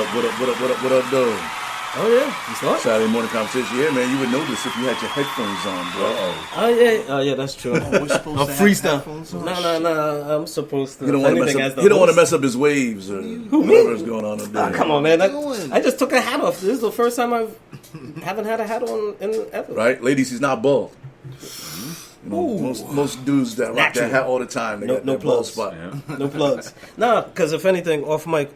What up, though? Oh yeah, you saw it? Saturday morning conversation. Yeah, man, you would know this if you had your headphones on, bro. Oh yeah, that's true. We're supposed to freestyle. have headphones on. No. I'm supposed to. You don't want to mess up his waves or whatever's going on up there. Come on, man. I just took a hat off. This is the first time I haven't had a hat on in ever. Right, ladies, he's not bald. You know, most dudes that rock that hat all the time, they got no bald spot. Yeah. No plugs. Nah, because if anything, off mic,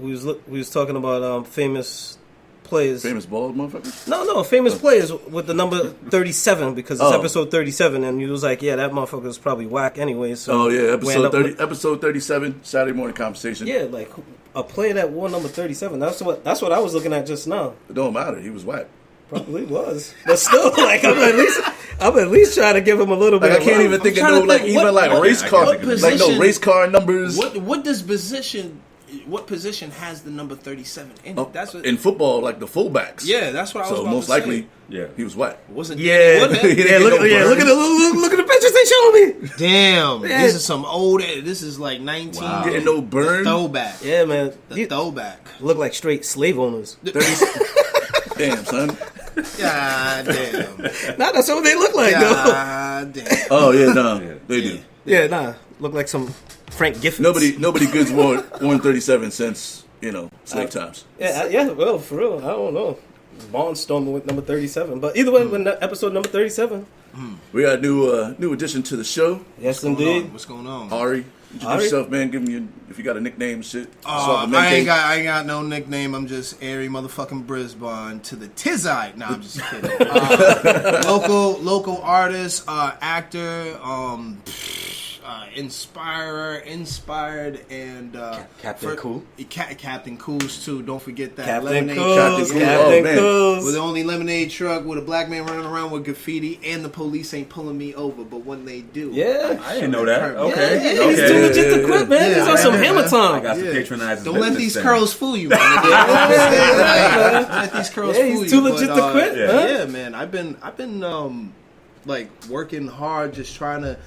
we was talking about famous players. Famous bald motherfuckers? No, famous players with the number 37 because it's episode 37, and you was like, yeah, that motherfucker was probably whack anyway. So episode 37, Saturday morning conversation. Yeah, like a player that wore number 37. That's what I was looking at just now. It don't matter. He was whack. Probably was, but still, like I'm at least trying to give him a little bit. Like, I can't even think of race car, race car numbers. What does position? What position has the number 37 in it? That's what, in football, like the fullbacks. Yeah, that's what I was about most to likely, say. He was whack. Wasn't look at the pictures they showed me. Damn, this is some old. This is like 19. Wow. Getting no burn. Throwback. Yeah, man. Throwback. Look like straight slave owners. Damn, son. God damn. Nah, that's what they look like, God damn. Oh yeah, nah, they do. Yeah, nah, look like some Frank Gifford. Nobody goods worn 37 since slave times. Yeah. Well, for real, I don't know. Barnstormer with number 37, but either way, when episode number 37, we got a new addition to the show. Yes, indeed. What's going on, Ari? Introduce yourself, man. Give me if you got a nickname and shit. I ain't got no nickname. I'm just Airy motherfucking Brisbane to the Tizite. No, I'm just kidding. Local artist, actor, inspired, and Captain Cool. Captain Cool's too. Don't forget that. Captain Lemonade Cool's. truck. Captain Cool's. We're the only lemonade truck with a black man running around with graffiti, and the police ain't pulling me over. But when they do, I didn't know that. Okay, He's too legit to quit, man. He's on some hammer time. I got to patronize. Don't let these curls fool you, man. Don't let these curls fool you. He's too legit to quit. Yeah, man. I've been like working hard, just trying to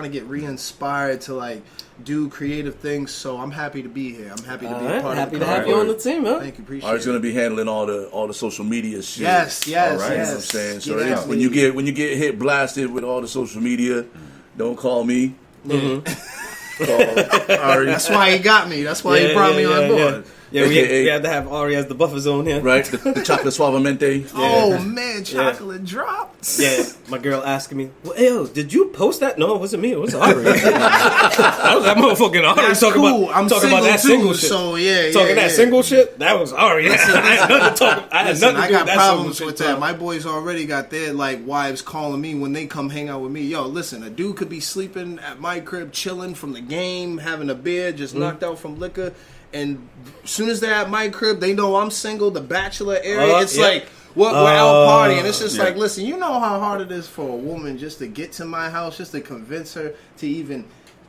get re-inspired to like do creative things. So I'm happy to be here. I'm happy to be a part of it. Happy to have you on the team, huh? Thank you, appreciate it. Ari's going to be handling all the social media shit. Yes. All right, you know what I'm saying? So when you get hit blasted with all the social media, don't call me. Call Ari. That's why he got me. That's why he brought me on board. Yeah, we had to have Ari as the buffer zone here. Right, the chocolate suavemente. Yeah. Oh, man, chocolate drops. Yeah, my girl asking me, well, yo, did you post that? No, it wasn't me. It was Ari. That was that motherfucking Ari. That's talking cool. about, I'm talking about that single shit. So, that single shit, that was Ari. I had nothing to talk about. I got problems with that. My boys already got their like wives calling me when they come hang out with me. Yo, listen, a dude could be sleeping at my crib, chilling from the game, having a beer, just knocked out from liquor. And as soon as they're at my crib, they know I'm single, the bachelor area. It's like, we're out partying. It's just like, listen, you know how hard it is for a woman just to get to my house, just to convince her to even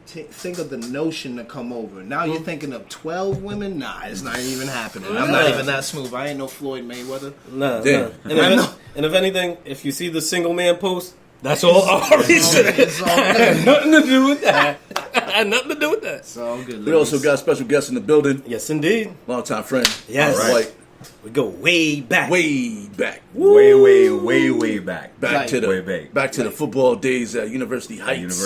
think of the notion to come over. Now you're thinking of 12 women? Nah, it's not even happening. I'm not even that smooth. I ain't no Floyd Mayweather. Nah. And if anything, if you see the single man post, that's all Ari said. Had nothing to do with that. It's all good. We also got special guests in the building. Yes, indeed. Long-time friend. Yes. Asha White. We go way back. Way back. Way back. Back to the football days at University Heights.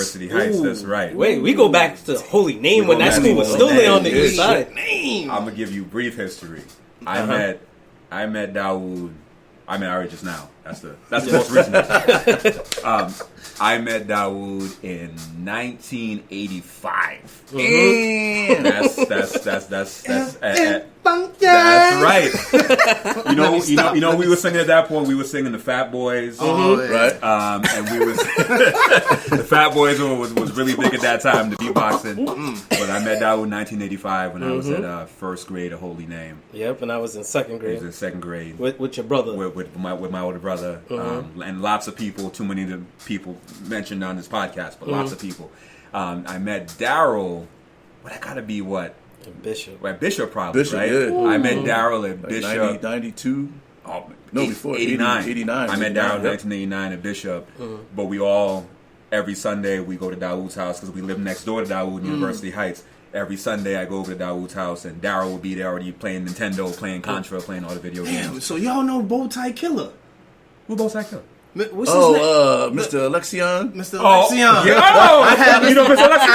That's right. Wait, we go back to Holy Name when that school was still there on the east side. Name. I'm gonna give you brief history. I met Dawood. I met Ari just now. That's the most recent. I met Dawood in 1985. That's right. You know, we were singing at that point. We were singing the Fat Boys, right? And we was the Fat Boys was really big at that time, the beatboxing. But I met Dawood in 1985 when I was at first grade at Holy Name. Yep, and I was in second grade. I was in second grade with your brother. With my older brother, and lots of people. Too many people mentioned on this podcast, but lots of people. I met Daryl. That gotta be what? Bishop. At Bishop probably, right? Yeah. I met Daryl at Bishop. 92? Oh, no, before 89. 89. I met Daryl in 1989 at Bishop. But we all, every Sunday, we go to Dawood's house because we live next door to Dawood in University Heights. every Sunday I go over to Dawood's house, and Daryl will be there already playing Nintendo, playing Contra, playing all the video games. So y'all know Bowtie Killer? Who Bowtie Killer? What's his name? Mr. Alexion. Mr. Alexion. Yeah. You know Mr. Alexion?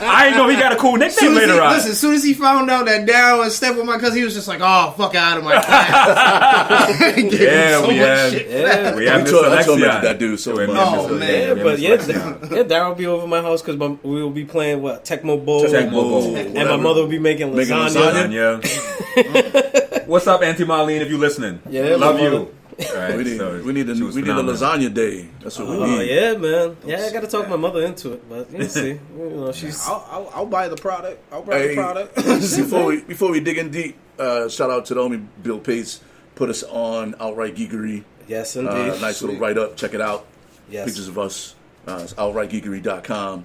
I didn't know he got a cool nickname later on. Listen, as soon as he found out that Daryl had stepped with my cousin, he was just like, "Oh, fuck out of my class." We have Mr. Alexion. That dude so much. Oh man, but Daryl will be over my house because we will be playing Tecmo Bowl, and my mother will be making lasagna. What's up, Auntie Marlene? If you listening, love you. Right, we need a lasagna day. That's what we need. Yeah, man. Yeah, I got to talk my mother into it, but you see, she's. I'll buy the product. I'll buy the product. before we dig in deep, shout out to the homie Bill Pace. Put us on Outright Geekery. Yes, indeed. Nice little write up. Check it out. Yes. Pictures of us. It's outrightgeekery.com.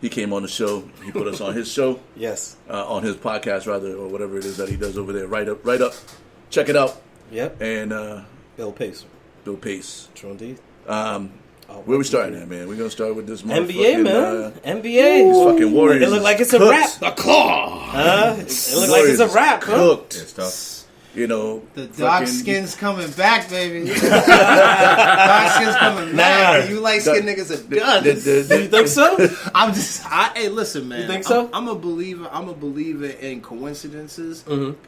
He came on the show. He put us on his show. Yes. On his podcast, rather, or whatever it is that he does over there. Write up. Check it out. Yep. And Bill Pace. True indeed. Where we starting at, man? We're gonna start with this NBA, man. NBA. These fucking Warriors. It look like it's cooked. a wrap. The claw. It look like it's a wrap. Cooked. It's tough. You know, the dark skin's coming back, baby. Dark skin's coming back. You light skinned niggas are done. You think so? Hey, listen, man. You think so? I'm a believer in coincidences,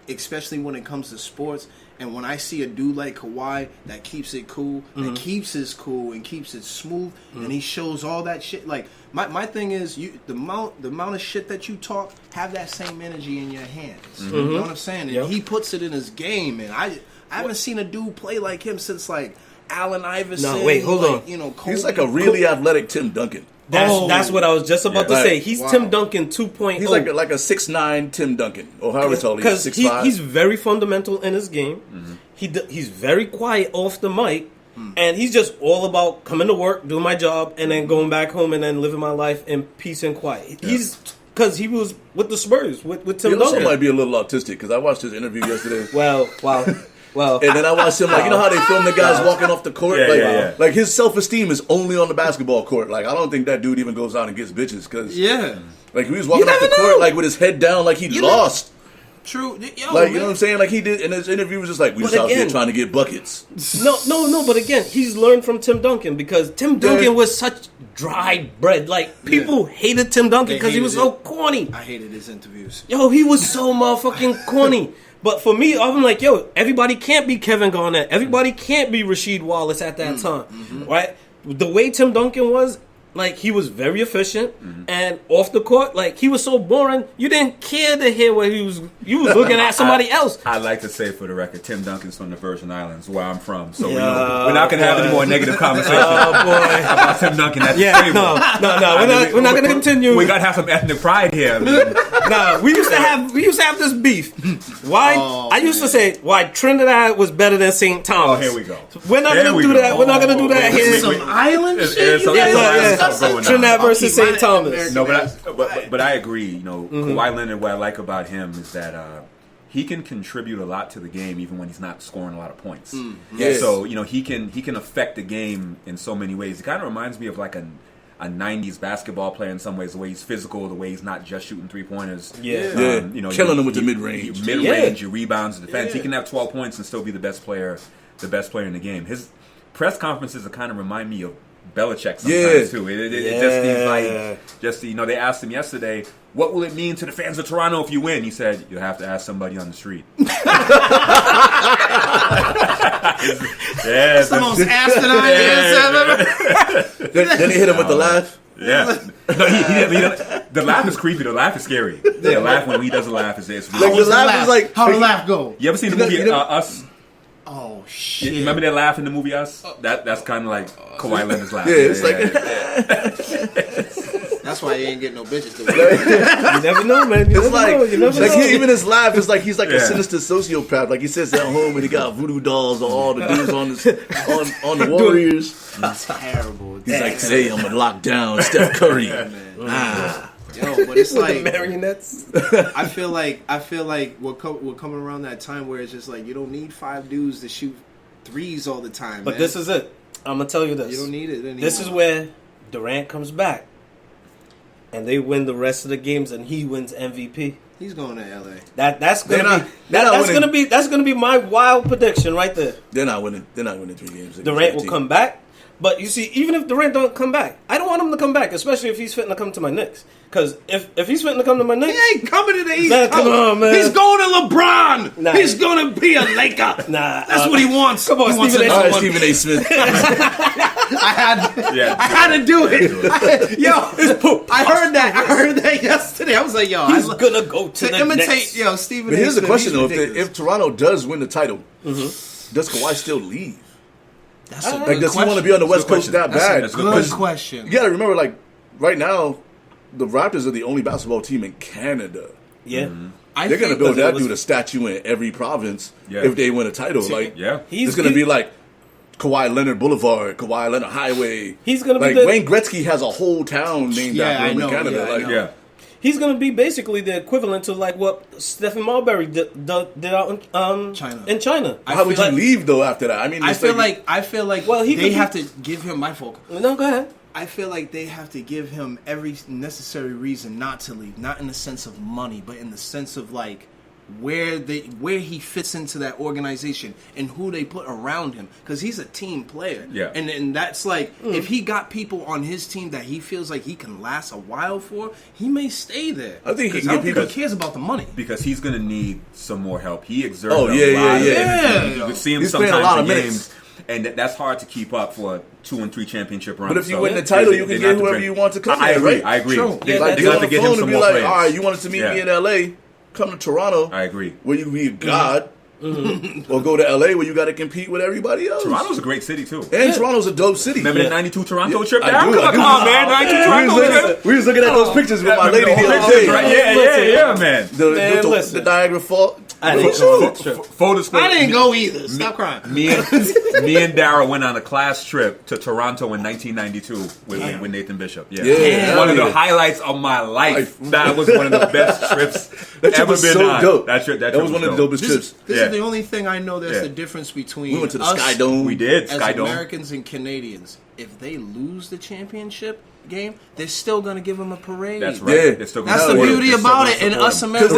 especially when it comes to sports. And when I see a dude like Kawhi that keeps it cool, that keeps his cool and keeps it smooth, and he shows all that shit. Like my thing is, the amount of shit that you talk, have that same energy in your hands. You know what I'm saying? And he puts it in his game, and I haven't seen a dude play like him since like Allen Iverson. No, wait, hold on. You know, Kobe. He's like a really athletic Tim Duncan. That's what I was just about to say. He's Wow. Tim Duncan 2.0. He's like a 6'9" Tim Duncan, or however tall he is, 6'5". He's very fundamental in his game. He's very quiet off the mic, and he's just all about coming to work, doing my job, and then going back home and then living my life in peace and quiet. He's because he was with the Spurs with Tim He also Duncan. might be a little autistic because I watched his interview yesterday. Well, and then I watched him, like, you know how they film the guys walking off the court? Like his self-esteem is only on the basketball court. Like, I don't think that dude even goes out and gets bitches. Cause, like, he was walking off the court, like, with his head down, like he lost. True. Yo, like, you know what I'm saying? Like, he did, and his interview was just like, we just out here trying to get buckets. No, but again, he's learned from Tim Duncan because Tim Duncan was such dry bread. Like, people hated Tim Duncan because he was so corny. I hated his interviews. Yo, he was so motherfucking corny. But for me, I'm like, yo, everybody can't be Kevin Garnett. Everybody can't be Rasheed Wallace at that time, right? The way Tim Duncan was, like, he was very efficient, and off the court, like, he was so boring, you didn't care to hear what you was looking at somebody else. I'd like to say for the record, Tim Duncan's from the Virgin Islands, where I'm from, so we're not going to have any more negative conversations about Tim Duncan at the table. No, we're not going to continue. We got to have some ethnic pride here. No, we used to have this beef. Why? I used to say why Trinidad was better than St. Thomas. Oh, here we go. We're not going to do that. We're not going to do that here. Some island shit. Trinidad versus St. Thomas. No, but I agree. You know, Kawhi Leonard. What I like about him is that he can contribute a lot to the game, even when he's not scoring a lot of points. Yes. So you know, he can affect the game in so many ways. It kind of reminds me of like a 90s basketball player in some ways, the way he's physical, the way he's not just shooting three-pointers. You know, killing them with the mid-range. Your rebounds, the defense. He can have 12 points and still be the best player in the game. His press conferences kind of remind me of Belichick sometimes too. It just seems like, you know, they asked him yesterday, what will it mean to the fans of Toronto if you win? He said, you'll have to ask somebody on the street. That's the most asinine answer I've ever. Then he hit him with the laugh. Yeah. No, the laugh is creepy. The laugh is scary. The laugh, when he doesn't laugh, it's like the laugh is like, how the laugh go? You ever seen the movie Us? Oh shit! Remember that laugh in the movie Us? That's kind of like Kawhi Leonard's laugh. Yeah, it's That's why he ain't getting no bitches. You never know, man. You never know. Even his laugh is like he's like a sinister sociopath. Like he sits at home and he got voodoo dolls of all the dudes on the Warriors. That's terrible. He's like, today I'm gonna lock down Steph Curry. Yo, but it's like the marionettes. I feel like we're coming around that time where it's just like you don't need 5 dudes to shoot threes all the time. But this is it. I'm gonna tell you this. You don't need it anymore. This is where Durant comes back. and they win the rest of the games, and he wins MVP. He's going to LA. That's gonna be my wild prediction right there. They're not winning 3 games. Durant will come back, but you see, even if Durant don't come back, I don't want him to come back, especially if he's fitting to come to my Knicks. Because if he's fitting to come to my Knicks, he ain't coming to the East Coast. Come on, man. He's going to LeBron. Nah. He's going to be a Laker. That's what he wants. Come on, Stephen A. Smith. I had to do it. I heard that yesterday. I was like, he's gonna go to the imitate Knicks. Stephen. But here's the question though: if Toronto does win the title, does Kawhi still leave? Does he want to be on the West Coast that bad? That's a good question. You got to remember, like right now, the Raptors are the only basketball team in Canada. Yeah. They're going to build that dude a statue in every province if they win a title. It's going to be like Kawhi Leonard Boulevard, Kawhi Leonard Highway. He's going to be Wayne Gretzky has a whole town named after him in Canada. He's going to be basically the equivalent to like what Stephen Marbury did out in China. How would you leave though after that? I mean, I feel like they have to give him my focus. No, go ahead. I feel like they have to give him every necessary reason not to leave, not in the sense of money, but in the sense of like where he fits into that organization and who they put around him, because he's a team player. And that's like if he got people on his team that he feels like he can last a while for, he may stay there. I think he cares about the money, because he's going to need some more help. He exerts a lot. You can see him sometimes in games. And that's hard to keep up for a 2 and 3 championship run. But if you win the title, you can get whoever you want to come. I agree. They're going to have to get him some more players. All right, you wanted to meet me in LA? Come to Toronto. I agree. Where you can be a god. Or go to LA where you got to compete with everybody else. Toronto's a great city too. And Toronto's a dope city. Remember the 92 Toronto trip? Come on, man. 92 Toronto. We was looking at those pictures with my lady the other day. Yeah, man. The Niagara Falls. I didn't go either. Stop crying. Me and Dara went on a class trip to Toronto in 1992 with Nathan Bishop. One of the highlights of my life. That was one of the best trips ever been on. Dope. That was one of the dopest trips. This is the only thing I know that's the difference between we went to the Sky Dome. We did as Sky Dome. Americans and Canadians. If they lose the championship game, they're still gonna give them a parade. That's right. That's the beauty about it. And us Americans,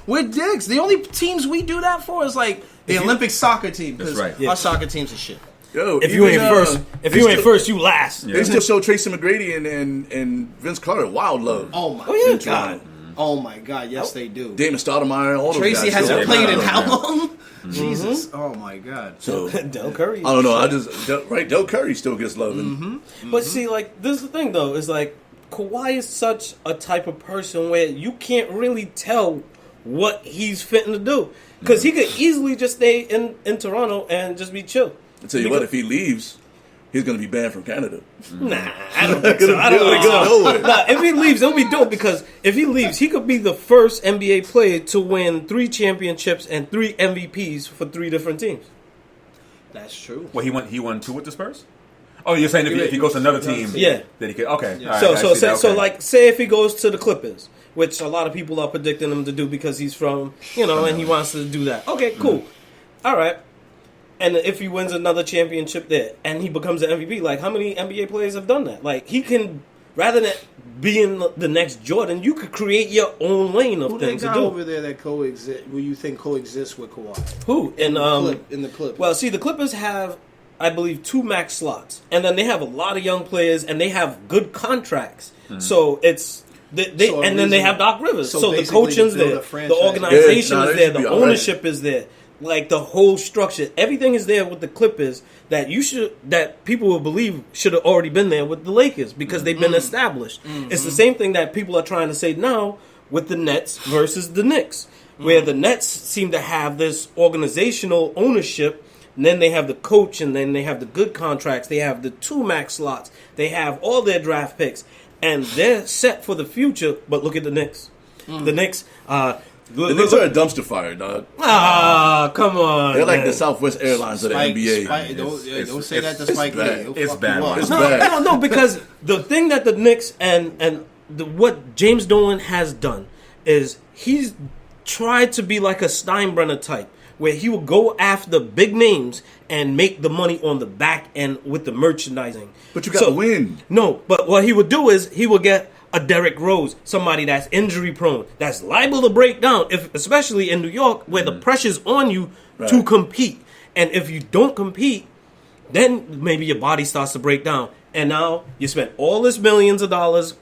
we're dicks. The only teams we do that for is like the Olympic soccer team. That's right. Our soccer teams are shit. Yo, if you ain't first, you last. They still show Tracy McGrady and Vince Carter wild love. Oh my god. Oh my god. Yes, they do. Damon Stoudemire. All Tracy hasn't played in how long? Jesus! Oh my God! So Del Curry. I don't know. Del Curry still gets love. But see, like this is the thing though. Is like Kawhi is such a type of person where you can't really tell what he's fitting to do, because he could easily just stay in Toronto and just be chill. I tell you what, if he leaves, he's going to be banned from Canada. Nah, I don't think so. I don't think so. Nah, if he leaves, it'll be dope, because if he leaves, he could be the first NBA player to win 3 championships and 3 MVPs for 3 different teams. That's true. Well, he won 2 with the Spurs? Oh, you're saying if he goes to another team, that he could. Okay. Yeah. So like, say if he goes to the Clippers, which a lot of people are predicting him to do because he's from, and he wants to do that. Okay, cool. All right. And if he wins another championship there and he becomes an MVP, like how many NBA players have done that? Like he can, rather than being the next Jordan, you could create your own lane of things to do. Who over there that coexist? Who you think coexists with Kawhi? Who in the Clippers? Well, see, the Clippers have, I believe, 2 max slots, and then they have a lot of young players and they have good contracts. So it's. And then they have Doc Rivers. So the coaching's there, the organization is there, the ownership is there. Like the whole structure, everything is there with the Clippers that people will believe should have already been there with the Lakers, because they've been established. It's the same thing that people are trying to say now with the Nets versus the Knicks, where the Nets seem to have this organizational ownership, and then they have the coach, and then they have the good contracts, they have the 2 max slots, they have all their draft picks, and they're set for the future. But look at the Knicks. The Knicks. The Knicks are a dumpster fire, dog. Come on. They're like the Southwest Airlines of the NBA. Don't say that to Spike Lee. It's bad. It's bad. No, because the thing that the Knicks and what James Dolan has done is he's tried to be like a Steinbrenner type, where he will go after the big names and make the money on the back end with the merchandising. But you got to win. No, but what he would do is he would get a Derrick Rose, somebody that's injury prone, that's liable to break down, especially in New York where the pressure's on you to compete. And if you don't compete, then maybe your body starts to break down. And now you spent all this millions of dollars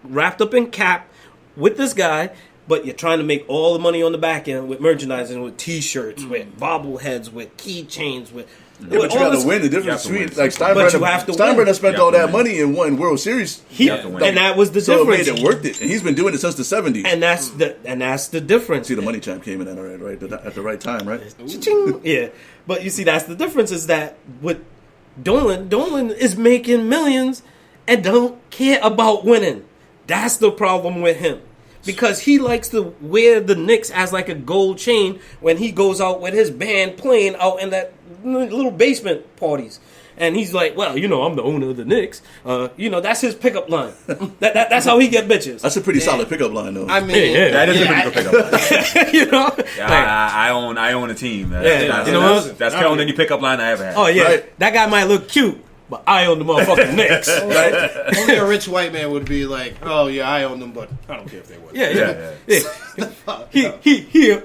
wrapped up in cap with this guy, but you're trying to make all the money on the back end with merchandising, with T-shirts, with bobbleheads, with keychains, with... Yeah, but you got to win. The difference between like Steinbrenner spent all that money and won World Series. And that was the difference. So it made it worth it. And he's been doing it since the 70s. And that's the difference. See, the money champ came in at the right time, right? Yeah, but you see, that's the difference. Is that with Dolan is making millions and don't care about winning. That's the problem with him. Because he likes to wear the Knicks as like a gold chain when he goes out with his band playing out in that little basement parties. And he's like, well, I'm the owner of the Knicks. That's his pickup line. That's how he get bitches. That's a pretty solid pickup line, though. I mean, that is a pretty good pickup line. Yeah, I own a team. That's killing any pickup line I ever had. Oh, yeah. Right? That guy might look cute, but I own the motherfucking Knicks. Right? Only a rich white man would be like, oh, yeah, I own them, but I don't care if they win. Yeah.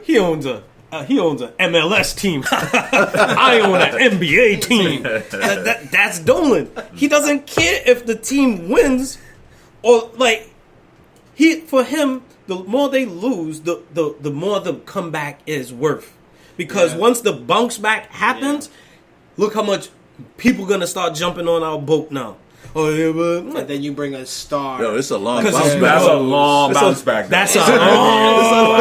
He owns a... he owns an MLS team. I own an NBA team. That's Dolan. He doesn't care if the team wins or for him, the more they lose, the more the comeback is worth. Because once the bounce back happens, look how much people gonna start jumping on our boat now. Oh yeah, but and then you bring a star. Yo, it's a long bounce back. That's a long bounce back. That's a long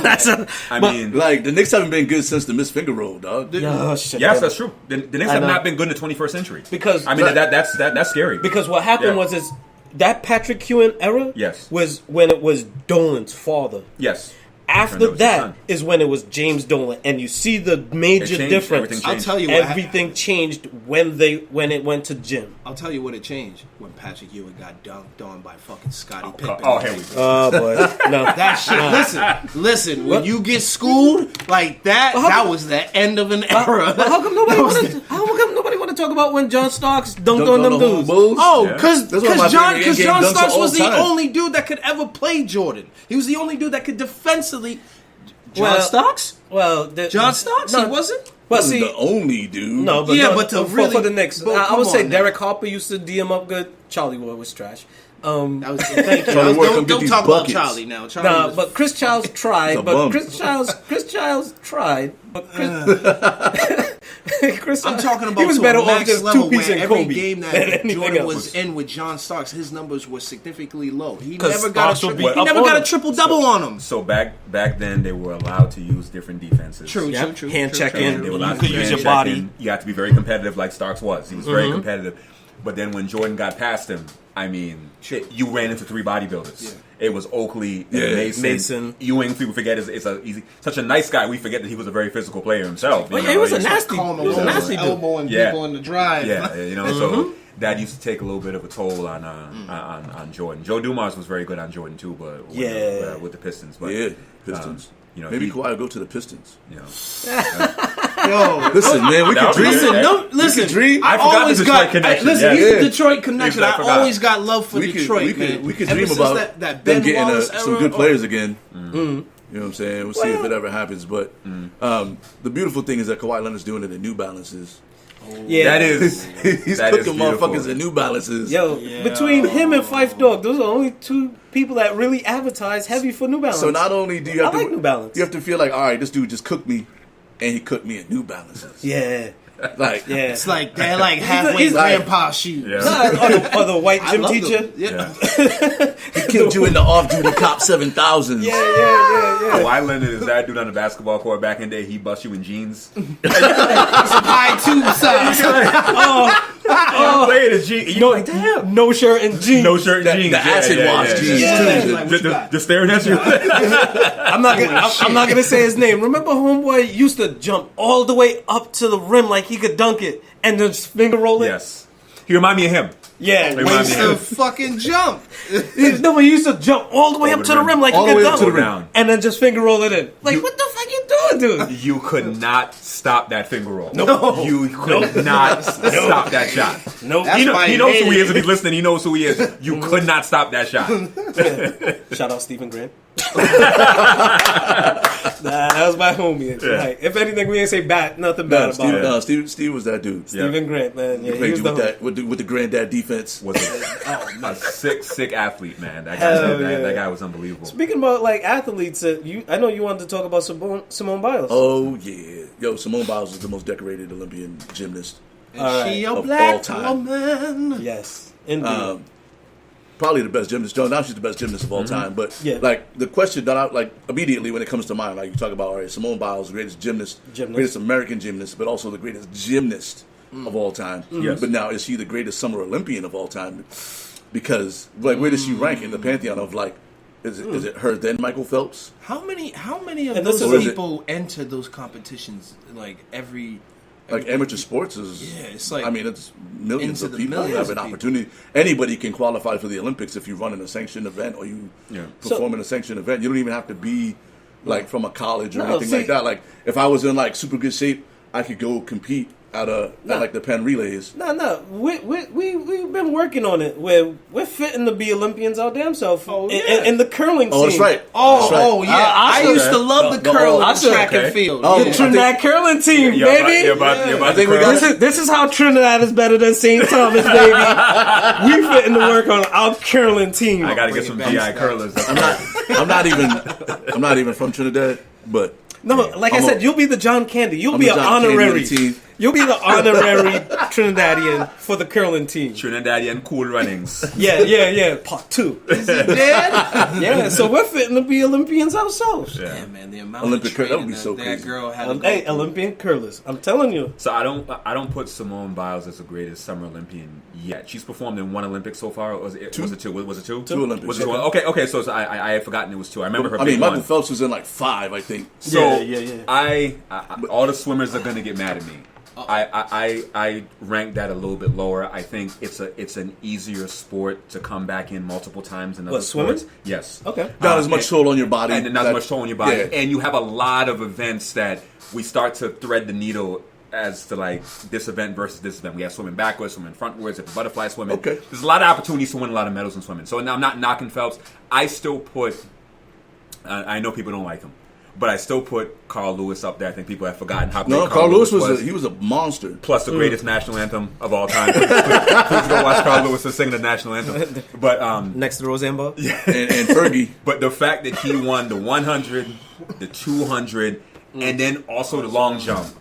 bounce back. I mean, like the Knicks haven't been good since the missed finger roll, dog. Yes, that's true. The Knicks have not been good in the 21st century. Because I mean that's scary. Because what happened was that Patrick Ewing era was when it was Dolan's father. Yes. After that is when it was James Dolan, and you see the major difference. I'll tell you what everything changed when it went to Jim. I'll tell you what it changed when Patrick Ewing got dunked on by fucking Scottie Pippen. Oh, here we go. Oh boy, no, that shit. Listen. When you get schooled like that, that was the end of an era. But how come nobody want to talk about when John Starks dunked on them dudes? Oh, because John Starks was the only dude that could ever play Jordan. He was the only dude that could defensively. John Starks? Well, John Starks? No, he wasn't? Well, see, the only dude. No, but for the Knicks, I would say Derek Harper used to DM up good. Charlie Ward was trash. Thank you. Don't talk about Charlie now. But Chris Childs tried. Chris Childs tried. But Chris, I'm talking about he was better off just two-piece and every Kobe game that Jordan was in with John Starks, his numbers were significantly low. He never got a triple-double on him. So back then, they were allowed to use different defenses. True. Hand check in. They were allowed You could use your body. You have to be very competitive like Starks was. He was very competitive. But then when Jordan got past him, I mean, you ran into three bodybuilders. Yeah. It was Oakley and Mason. Ewing, people forget, is such a nice guy. We forget that he was a very physical player himself. He was a nasty dude. Elbowing people in the drive. Yeah, so that used to take a little bit of a toll on Jordan. Joe Dumars was very good on Jordan too, but with the Pistons. But, Pistons. Maybe Kawhi will go to the Pistons. Yo, listen, man, we can dream. Listen, dream. I forgot the Detroit connection. He's the Detroit connection. I always got love for Detroit, man. We could dream about them getting some good players again. You know what I'm saying? We'll see if it ever happens. But the beautiful thing is that Kawhi Leonard's doing it in New Balances. Yeah, he's cooking motherfuckers in New Balances. Between him and Phife Dawg, those are the only two people that really advertise heavy for New Balance. So not only do you have New Balance, you have to feel like, all right, this dude just cooked me, and he cooked me in New Balances. It's like they're like halfway grandpa shoes. Or the white gym teacher. He killed you in the off-duty cop 7000s. Kawhi Leonard is that dude on the basketball court back in the day. He bust you in jeans. Some high tube size. Playing his jeans. No shirt and jeans. No shirt and jeans. The acid wash jeans too. Just staring at you. I'm not gonna say his name. Remember, homeboy used to jump all the way up to the rim like he could dunk it and then finger roll it. Yes, he remind me of him. Yeah, we used to fucking jump. No, we used to jump all the way up to the rim like all you the way get up to the done, rim, and then just finger roll it in. Like, what the fuck you doing, dude? You could not stop that finger roll. No. You could not stop that shot. Nope. He knows who he is if he's listening. He knows who he is. You could not stop that shot. Shout out Stephen Grant. That was my homie. Yeah. Like, if anything, we ain't say nothing bad about him. Steve was that dude. Stephen Grant, man. Yeah, he was with the granddad defense. Was a sick athlete, man. That guy was unbelievable. Speaking about like athletes, I know you wanted to talk about Simone Biles. Oh yeah, Simone Biles is the most decorated Olympian gymnast she a of black all time. woman. Yes, indeed. Probably the best gymnast. Now she's the best gymnast of all time. But like the question that I like immediately when it comes to mind, like you talk about, all right, Simone Biles, the greatest gymnast, greatest American gymnast, but also the greatest gymnast of all time. Yes. But now is she the greatest Summer Olympian of all time? Because like where does she rank in the pantheon of like? Is it her then Michael Phelps? How many of those people enter those competitions like every? Like amateur sports is, it's like, I mean, it's millions of people who have an opportunity. Anybody can qualify for the Olympics if you run in a sanctioned event or you perform in a sanctioned event. You don't even have to be like from a college or anything like that. Like if I was in like super good shape, I could go compete at like the Penn Relays. No. We've been working on it. We're fitting to be Olympians our damn self. In the curling team. Oh, that's right. I used to love the curling track and field. The Trinidad curling team, baby. This is how Trinidad is better than St. Thomas, baby. We fitting to work on our curling team. I got to get some GI curlers. I'm not even from Trinidad, but. No, like I said, you'll be the John Candy. You'll be an honorary. You'll be the honorary Trinidadian for the curling team. Trinidadian cool runnings. Yeah. Part 2. Is he dead? Yeah, so we're fitting to be Olympians ourselves. Yeah, man. The amount Olympic of training that would be so crazy. That girl had. Hey, Olympian curlers. I'm telling you. So I don't put Simone Biles as the greatest Summer Olympian yet. She's performed in 1 Olympic so far. Was it 2? Was it 2? Was it 2? 2 Olympics. Was it 1? Okay. So I had forgotten it was 2. I remember her. Michael Phelps was in like 5, I think. So I all the swimmers are gonna get mad at me. I rank that a little bit lower. I think it's an easier sport to come back in multiple times than other sports. Swimming? Yes. Okay. Not as much toll on your body. And not as much toll on your body. Yeah. And you have a lot of events that we start to thread the needle as to like this event versus this event. We have swimming backwards, swimming frontwards, butterfly swimming. Okay. There's a lot of opportunities to win a lot of medals in swimming. So now I'm not knocking Phelps. I still put, I know people don't like him, but I still put Carl Lewis up there. I think people have forgotten how great Carl Lewis was a monster. Plus the greatest national anthem of all time. Please go watch Carl Lewis sing the national anthem. But next to Roseanne Barr. And Fergie. But the fact that he won the 100, the 200, and then also the long jump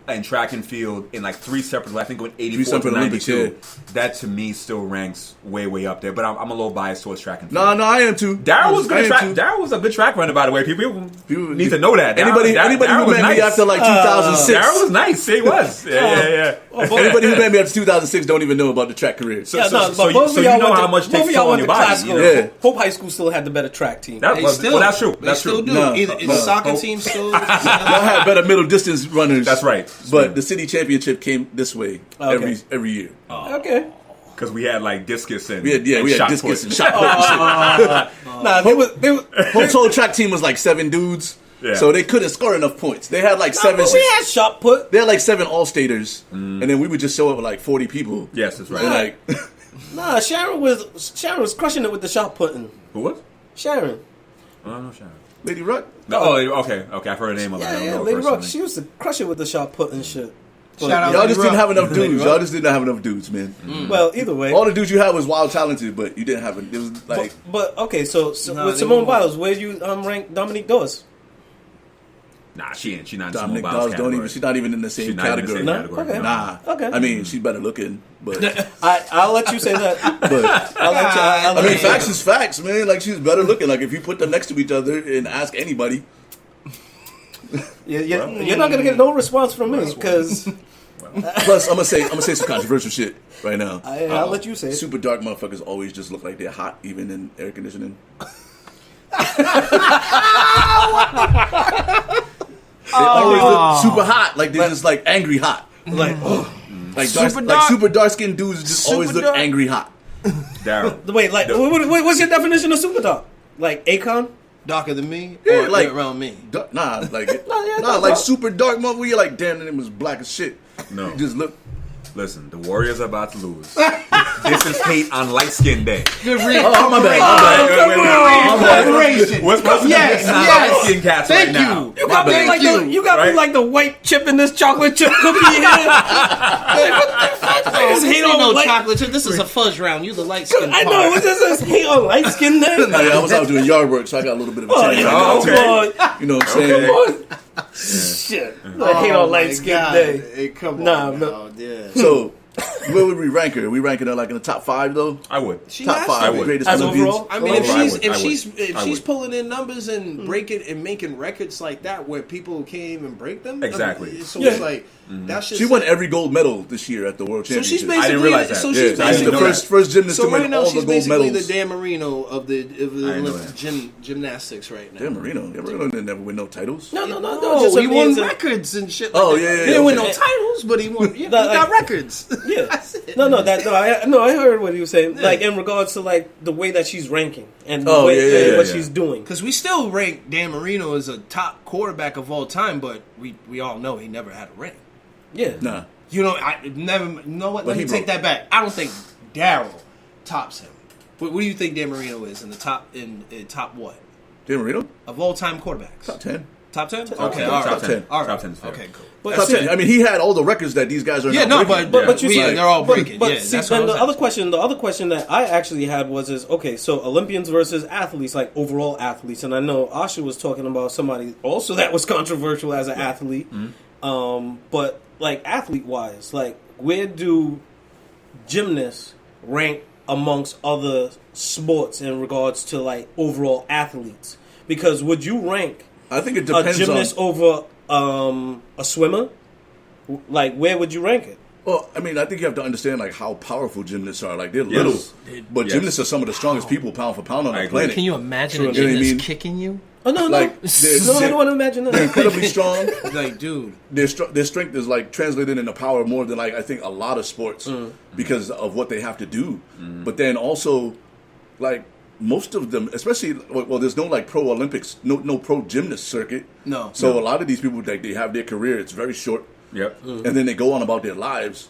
and track and field in like 3 separate, I think it went 84 to 92. That to me still ranks way up there. But I'm a little biased towards track and field. No, I am too. Darryl was a good track runner, by the way. People need to know that. Anybody who met me after like 2006. Darryl was nice. He was. Yeah. Anybody who met me after 2006 don't even know about the track career. So you know how much takes toll on your body. Yeah. Hope High School still had the better track team. That's true. They still do. Is the soccer team still? Y'all had better middle distance runners. That's right. But the city championship came this way every year. Okay. Because we had like discus and we had discus and shot put and shit. Hope's whole track team was like 7 dudes. Yeah. So they couldn't score enough points. They had like 7. We had shot put. They had like 7 all-staters, and then we would just show up with like 40 people. Yes, that's right. And Sharon was crushing it with the shot putting. Who was? Sharon. Oh, I don't know Sharon. Lady Ruck? No, okay. I've heard her name. Yeah, Lady Ruck. She used to crush it with the shot putting shit. Shout out y'all just didn't have enough dudes. Y'all just didn't have enough dudes, man. Well, either way, all the dudes you had was wild talented, but you didn't have it. It was like, but okay. So with Simone Biles, where you rank Dominique Dawes? Nah, she ain't. She's not in Dominique Simone Biles category. She's not even in the same category. Okay. Nah. Okay. I mean, she's better looking, but I'll let you say that. But I mean, facts is facts, man. Like she's better looking. Like if you put them next to each other and ask anybody, you're not gonna get no response from me because. Plus, I'm gonna say some controversial shit right now. I'll let you say it. Super dark motherfuckers always just look like they're hot, even in air conditioning. They always look super hot, like they're just like angry hot. Like, Like super dark skinned dudes just always look angry hot. Daryl. Wait, like what's your definition of super dark? Like Akon? Darker than me? Yeah, or like around me? Like super dark motherfucker. You're like, damn, that name was black as shit. No. You just look. Listen, the Warriors are about to lose. This is hate on light skin day. Good read. Oh, my bad. What's supposed to be light skin cats right now? You got me like the white chip in this chocolate chip cookie here. This ain't no chocolate chip. This is a fuzz round. You the light skin. I know. What's this hate on light skin day? I was out doing yard work, so I got a little bit of a change. You know what I'm saying? Shit. Hate on light skin day. Hey, come on. Nah, So, where would we rank her? Are we ranking her like in the top 5 though? I would. Top 5 greatest As Olympians. overall? I mean, if she's would. pulling in numbers and breaking and making records like that where people can't even break them, Exactly. I mean, so it's like that's just She won every gold medal this year at the World So Championship. she's basically, I didn't realize that. So Yeah, she's she's basically the first gymnast so to win right now all she's the gold basically medals. the Dan Marino of the know gymnastics right now. Dan Marino didn't never win no titles. No. No, he won records and shit. Oh, like yeah, that. yeah, He didn't win okay. no titles, but he won. He got records. Yeah. That's it. I heard what you were saying. Like in regards to like the way that she's ranking and what she's doing. Because we still rank Dan Marino as a top quarterback of all time, but we all know he never had a ring. Yeah. Nah. You know, I never. You know what? But Let me he take broke. that back. I don't think Daryl tops him. What do you think Dan Marino is in the top in top what Dan Marino? of all time quarterbacks? Top 10. Top 10? Okay, Top all right. 10. Top 10. All right. Top 10 is fair. Okay, cool. But Top 10. I mean, he had all the records that these guys are Yeah, now no, breaking. but you see, they're all breaking. But yeah, see, that's what then I the was other question that I actually had was okay, so Olympians versus athletes, like overall athletes, and I know Asha was talking about somebody also that was controversial as an athlete, but like athlete wise, like where do gymnasts rank amongst other sports in regards to like overall athletes? Because would you rank I think it a depends gymnast over a swimmer? Like where would you rank it? Well, I mean, I think you have to understand like how powerful gymnasts are. Like they're little, but gymnasts are some of the strongest people pound for pound on the planet. Can you imagine a You know what I gymnast mean? kicking you? Oh no, Like, I don't want to imagine that. They're incredibly strong. Like, dude. Their strength is like translated into power more than like I think a lot of sports because of what they have to do. But then also, like most of them, especially there's no like pro Olympics, no pro gymnast circuit. No. So a lot of these people like they have their career. It's very short. Yep. And then they go on about their lives.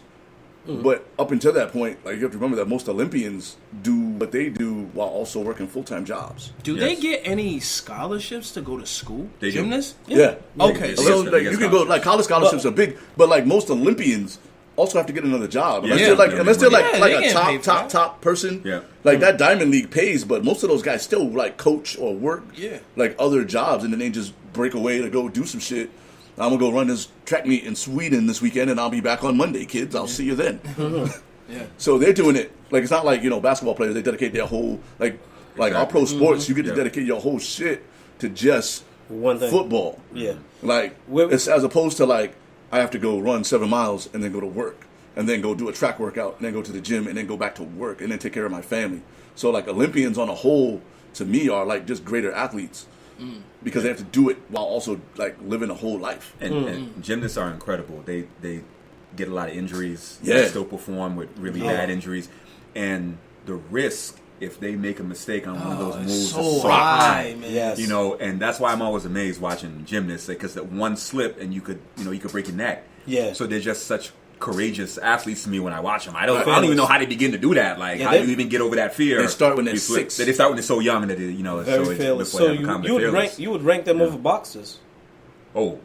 But up until that point, like you have to remember that most Olympians do what they do while also working full-time jobs. Do they get any scholarships to go to school? They do. Gymnasts? Yeah. Okay, So They like get you can go like college scholarships are big, but like most Olympians also have to get another job. Unless Yeah. they're like Yeah. unless they're like Yeah, like they a get paid for top person. Yeah. Like that Diamond League pays, but most of those guys still like coach or work like other jobs, and then they just break away to go do some shit. I'm gonna go run this track meet in Sweden this weekend, and I'll be back on Monday, kids. I'll see you then. Yeah. So they're doing it like it's not like basketball players. They dedicate their whole like our pro sports. You get to dedicate your whole shit to just One thing. football. Yeah. Like it's as opposed to like I have to go run 7 miles and then go to work and then go do a track workout and then go to the gym and then go back to work and then take care of my family. So like Olympians on a whole to me are like just greater athletes because they have to do it while also like living a whole life. And gymnasts are incredible. They get a lot of injuries. Yeah. They still perform with really bad injuries. And the risk if they make a mistake on one of those moves so is so high, high. man. Yes. You know, and that's why I'm always amazed watching gymnasts because that one slip and you could break your neck. Yeah. So they're just such courageous athletes to me when I watch them. I don't even know how they begin to do that. Like, how do you even get over that fear? They start when they're before- 6. They start when they're so young that Very so fearless. before So they become fearless. you would rank them over boxers. Oh,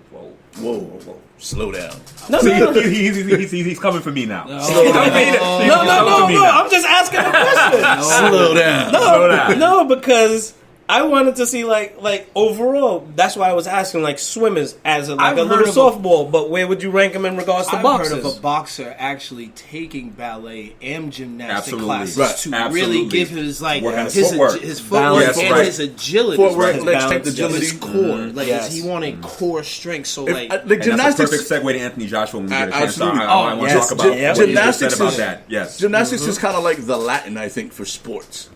Whoa. Slow down. No, See, no, no. he's coming for me now. No, I'm just asking a question. Slow down. No, because I wanted to see like overall. That's why I was asking like swimmers as a little softball. But where would you rank them in regards to I've boxers? heard of a boxer actually taking ballet and gymnastic Absolutely. classes to really give his Work on his his footwork. his footwork Yes, and right. his agility, Footwork, his leg balance, strength, agility. his core. Like Yes. he wanted core strength. So Like And that's a gymnastics. perfect segue to Anthony Joshua when we get a chance. Absolutely. I want to yes. talk about Yeah. what you just Gymnastics said about is- that. Yes. Gymnastics is kind of like the Latin, I think, for sports.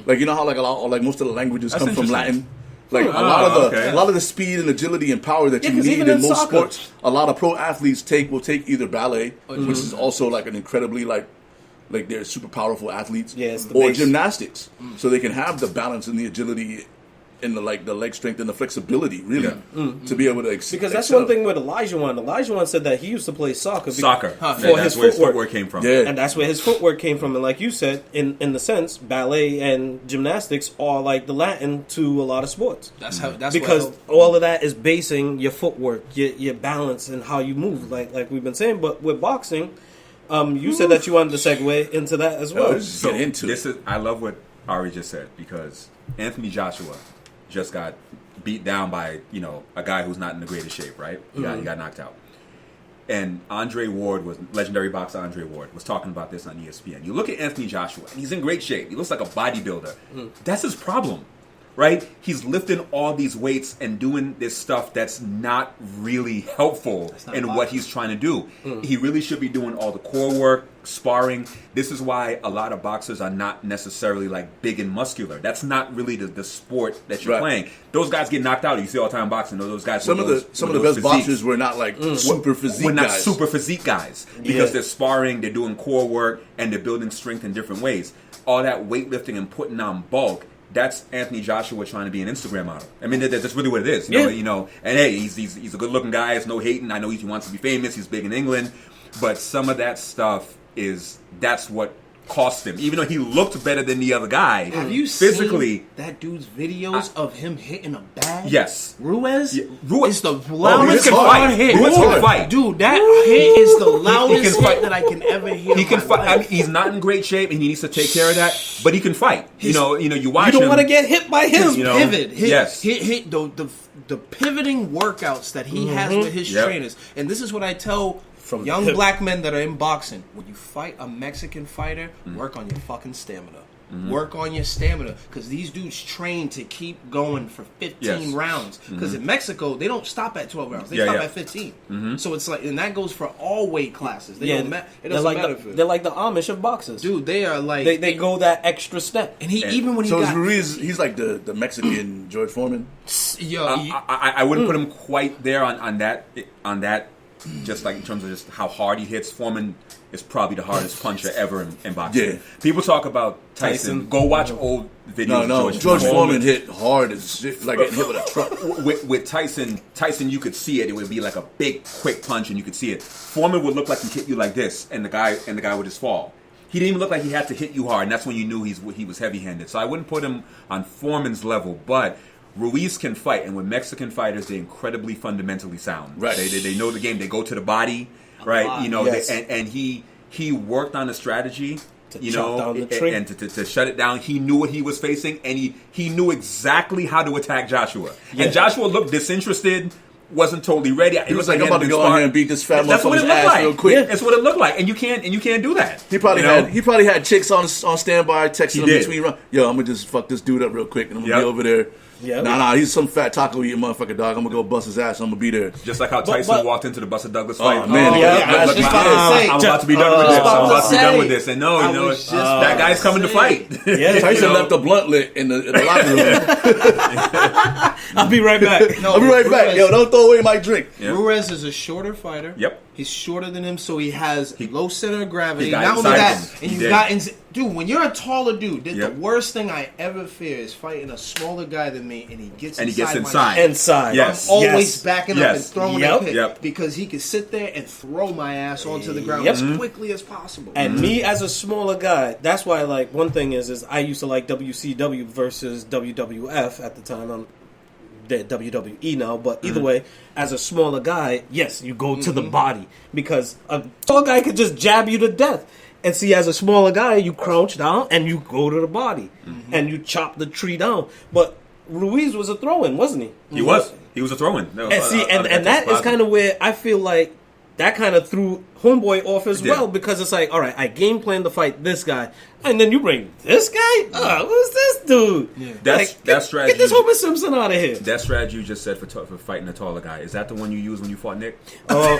Like you know how like most of the languages That's come from interesting. Latin. Like a lot of the speed and agility and power that you need in most sports, a lot of pro athletes will take either ballet, which is also like an incredibly like they're super powerful athletes, or gymnastics, so they can have the balance and the agility and the leg strength and the flexibility, really, to be able to because that's one thing with Elijah One said that he used to play soccer for his footwork came from. Yeah. And that's where his footwork came from. And like you said, in the sense, ballet and gymnastics are like the Latin to a lot of sports. That's because all of that is basing your footwork, your balance, and how you move, like we've been saying. But with boxing, you said that you wanted to segue into that as well. I love what Ari just said, because Anthony Joshua just got beat down by, a guy who's not in the greatest shape, right? He got knocked out. And legendary boxer Andre Ward was talking about this on ESPN. You look at Anthony Joshua, and he's in great shape. He looks like a bodybuilder. That's his problem, right? He's lifting all these weights and doing this stuff that's not really helpful in what he's trying to do. He really should be doing all the core work, sparring. This is why a lot of boxers are not necessarily like big and muscular. That's not really the sport that you're playing. Those guys get knocked out. You see all the time boxing. Those guys. Some of the best boxers were not like super physique. We're not super physique guys because they're sparring, they're doing core work, and they're building strength in different ways. All that weightlifting and putting on bulk. That's Anthony Joshua trying to be an Instagram model. I mean, that's really what it is. You know. And hey, he's a good-looking guy. There's no hating. I know he wants to be famous. He's big in England, but some of that stuff that's what cost him. Even though he looked better than the other guy, have you physically seen that dude's videos of him hitting a bag? Yes, Ruiz. Ruiz is the loudest hit. Ruiz can fight, dude. That hit is the loudest hit that I can ever hear. He can fight. I mean, he's not in great shape, and he needs to take care of that. But he can fight. You watch. You don't want to get hit by his pivot. Yes, hit the pivoting workouts that he has with his trainers, and this is what I tell young black men that are in boxing: when you fight a Mexican fighter, work on your fucking stamina. Work on your stamina, because these dudes train to keep going for 15 rounds. Because in Mexico, they don't stop at 12 rounds; they stop at 15. So it's like, and that goes for all weight classes. It doesn't matter. They're like the Amish of boxers. Dude, they are like they go that extra step. And even when he got Ruiz, he's like the Mexican George Foreman. I wouldn't put him quite there on that. Just like in terms of just how hard he hits, Foreman is probably the hardest puncher ever in boxing. Yeah. People talk about Tyson. Go watch old videos. No, George Foreman hit hard as shit, like getting hit with a truck. With Tyson, you could see it. It would be like a big, quick punch, and you could see it. Foreman would look like he hit you like this, and the guy would just fall. He didn't even look like he had to hit you hard, and that's when you knew he was heavy-handed. So I wouldn't put him on Foreman's level, but Ruiz can fight, and with Mexican fighters, they're incredibly fundamentally sound. Right. They know the game. They go to the body, right? And he worked on a strategy, and to shut it down. He knew what he was facing, and he knew exactly how to attack Joshua. Yeah. And Joshua looked disinterested, wasn't totally ready. He was like, I'm about to go in here and beat this fat motherfucker's ass real quick. Yeah. That's what it looked like, and you can't do that. He probably had chicks on standby texting him between rounds. Yo, I'm gonna just fuck this dude up real quick, and I'm gonna be over there. Yep. Nah, he's some fat taco eating motherfucker, dog. I'm gonna go bust his ass. I'm gonna be there. Just like how Tyson walked into the Buster Douglas fight. Oh man, I'm about to be done with this. I'm about to be done with this. And that guy's coming to fight. Yeah, Tyson left the blunt lit in the locker room. I'll be right back. I'll be right back. Yo, don't throw away my drink. Yep. Ruiz is a shorter fighter. Yep. He's shorter than him, so he has low center of gravity. Not only that, and you got dude. When you're a taller dude, the worst thing I ever fear is fighting a smaller guy than me, and he gets inside. Yes. I'm always backing up and throwing a pick because he can sit there and throw my ass onto the ground as quickly as possible. And me as a smaller guy, that's why one thing is I used to like WCW versus WWF at the time. The WWE now, but either way, as a smaller guy, yes, you go to the body, because a tall guy could just jab you to death. And see, as a smaller guy, you crouch down and you go to the body and you chop the tree down. But Ruiz was a throw-in, wasn't he? He was a throw-in. And see, and that is kind of where I feel like that kind of threw Homeboy off as well, because it's like, all right, I game plan to fight this guy, and then you bring this guy? Who's this dude? Yeah. That strategy. Get this Homer Simpson out of here. That strategy you just said for fighting a taller guy, is that the one you used when you fought Nick? Oh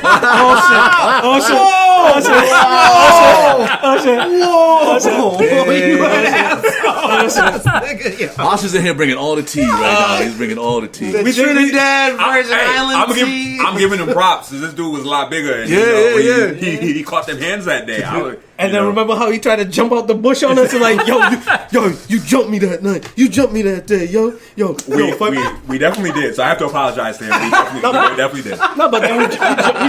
shit! Asha's in here bringing all the tea right now. He's bringing all the tea. The Trinidad Virgin Island tea. I'm giving him props. This dude was a lot bigger. And, he caught them hands that day. And then remember how he tried to jump out the bush on us and like, you jumped me that night. You jumped me that day, yo. We definitely did. So I have to apologize to him. We definitely did. No, but then we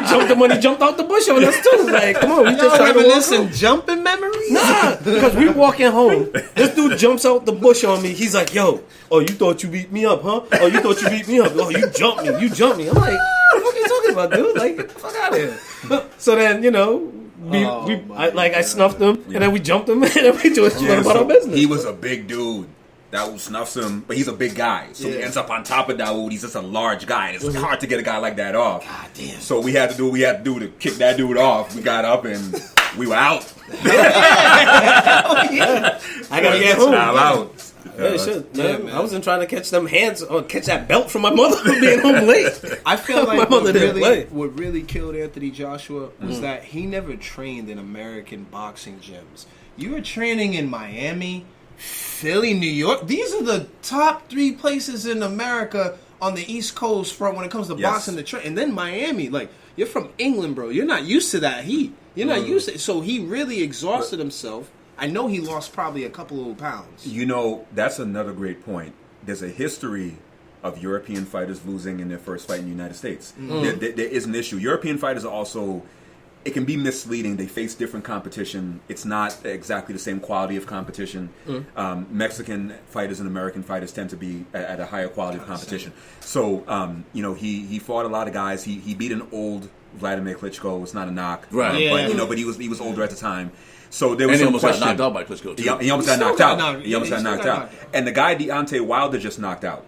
jumped him when he jumped out the bush on us too. Like, come on, we just trying to reminiscing jumping memories. Nah, because we walking home. This dude jumps out the bush on me. He's like, yo, oh, you thought you beat me up, huh? Oh, you thought you beat me up. Oh, you jumped me. You jumped me. I'm like, what the fuck are you talking about, dude? Like, get the fuck out of here. So then, I snuffed him, and then we jumped him, and then we just went about our business. He was a big dude. Dawood snuffs him, but he's a big guy, so he ends up on top of Dawood. He's just a large guy, and it's hard to get a guy like that off. God damn. So we had to do what we had to do to kick that dude off. We got up and we were out. I gotta get home. I'm out. Yeah, shit, man. I wasn't trying to catch them hands or catch that belt from my mother for being home late. I feel like what really killed Anthony Joshua was that he never trained in American boxing gyms. You were training in Miami, Philly, New York. These are the top 3 places in America on the East Coast front when it comes to boxing to train. And then Miami, like, you're from England, bro. You're not used to that heat. You're not used to it. So he really exhausted himself. I know he lost probably a couple of pounds. That's another great point. There's a history of European fighters losing in their first fight in the United States. There is an issue. European fighters are also, it can be misleading. They face different competition. It's not exactly the same quality of competition. Mexican fighters and American fighters tend to be at a higher quality of competition. So, he fought a lot of guys. He beat an old Vladimir Klitschko. It's not a knock. Right. But he was older at the time. So there was he some almost question. got knocked out by Klitschko, too. He almost got knocked out. He almost got knocked out. And the guy Deontay Wilder just knocked out.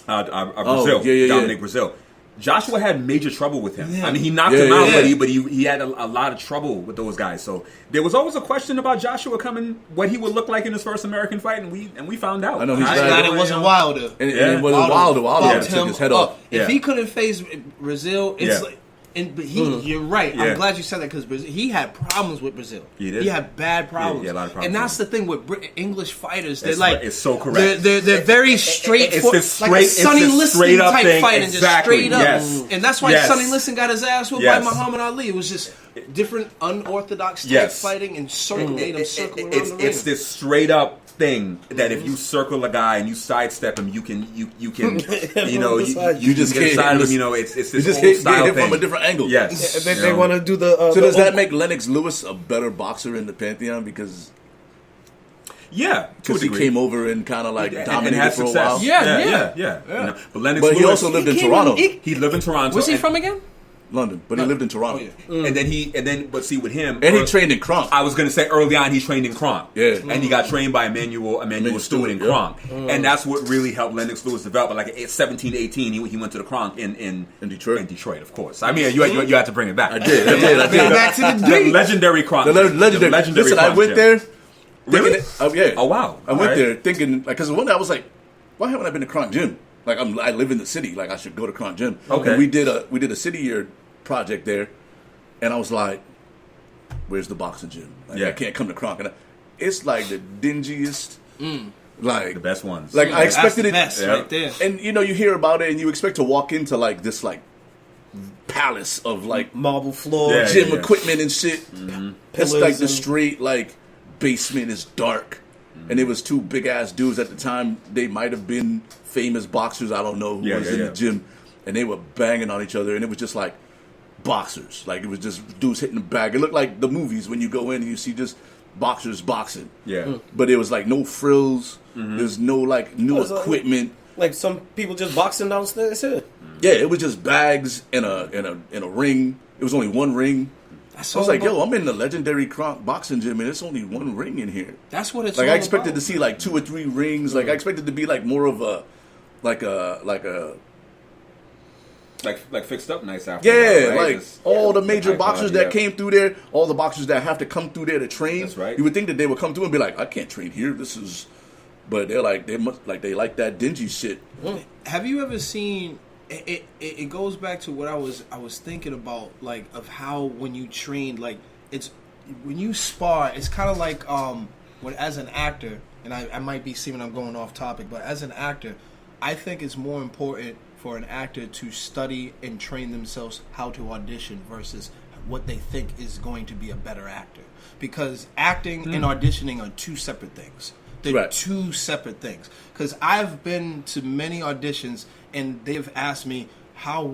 Brazil. Dominic Brazil. Joshua had major trouble with him. I mean, he knocked him out, but he had a lot of trouble with those guys. So there was always a question about Joshua coming, what he would look like in his first American fight, and we found out. I know he's glad it wasn't Wilder. And it wasn't Wilder took his head off. If he couldn't face Brazil, it's like. But you're right. I'm glad you said that because he had problems with Brazil. He had bad problems. Yeah, a lot of problems. And that's the thing with English fighters. They're it's so correct. They're very straightforward. Like a Sonny Liston type fight and just straight up. Yes. And that's why Sonny Liston got his ass whipped by Muhammad Ali. It was just different unorthodox type fighting and made him circle around the ring. It's this straight up thing that if you circle a guy and you sidestep him, you can you just get inside of him. It's this whole style thing from a different angle. Yes, they want to do the. So does that make Lennox Lewis a better boxer in the Pantheon because? Yeah, because he came over and kind of like dominated for a while. Yeah. But Lennox Lewis, he also lived in Toronto. He lived in Toronto. Where's he from again? London, but he lived in Toronto. But see with him, and he trained in Kronk. I was going to say early on he trained in Kronk, and he got trained by Emmanuel Stewart in Kronk, and that's what really helped Lennox Lewis develop. Like at 17, 18, he went to the Kronk in Detroit. In Detroit, of course. I mean, you had to bring it back. I did. Back to the legendary Kronk. The legendary. Listen, I went there. Really? Oh wow! I went there thinking because one day I was like, why haven't I been to Kronk Gym? Like I live in the city. Like I should go to Kronk Gym. Okay. And we did a city year project there, and I was like, "Where's the boxing gym? Like, I can't come to Kronk." And it's like the dingiest, like the best ones. Like I expected it, best right there. And you hear about it, and you expect to walk into like this like palace of like marble floor, gym equipment and shit. It's like the and straight like basement is dark, and it was two big ass dudes at the time. They might have been famous boxers. I don't know who was in the gym, and they were banging on each other, and it was just like boxers. Like it was just dudes hitting the bag. It looked like the movies when you go in and you see just boxers boxing. But it was like no frills. There's no like new equipment. Like some people just boxing downstairs here. Yeah, it was just bags in a ring. It was only one ring. I was like, yo, I'm in the legendary Kronk boxing gym, and it's only one ring in here. That's what it's like. All I expected about. to see like 2 or 3 rings. Like I expected to be like more of a like fixed up nice after. Yeah, like all the major boxers that came through there, all the boxers that have to come through there to train. That's right. You would think that they would come through and be like, I can't train here. But they're like they like that dingy shit. Have you ever seen? It goes back to what I was thinking about, like of how when you train, like it's when you spar, it's kind of like when as an actor and I might be seeming I'm going off topic, but as an actor, I think it's more important for an actor to study and train themselves how to audition versus what they think is going to be a better actor. Because acting and auditioning are two separate things. They're two separate things. Because I've been to many auditions and they've asked me, how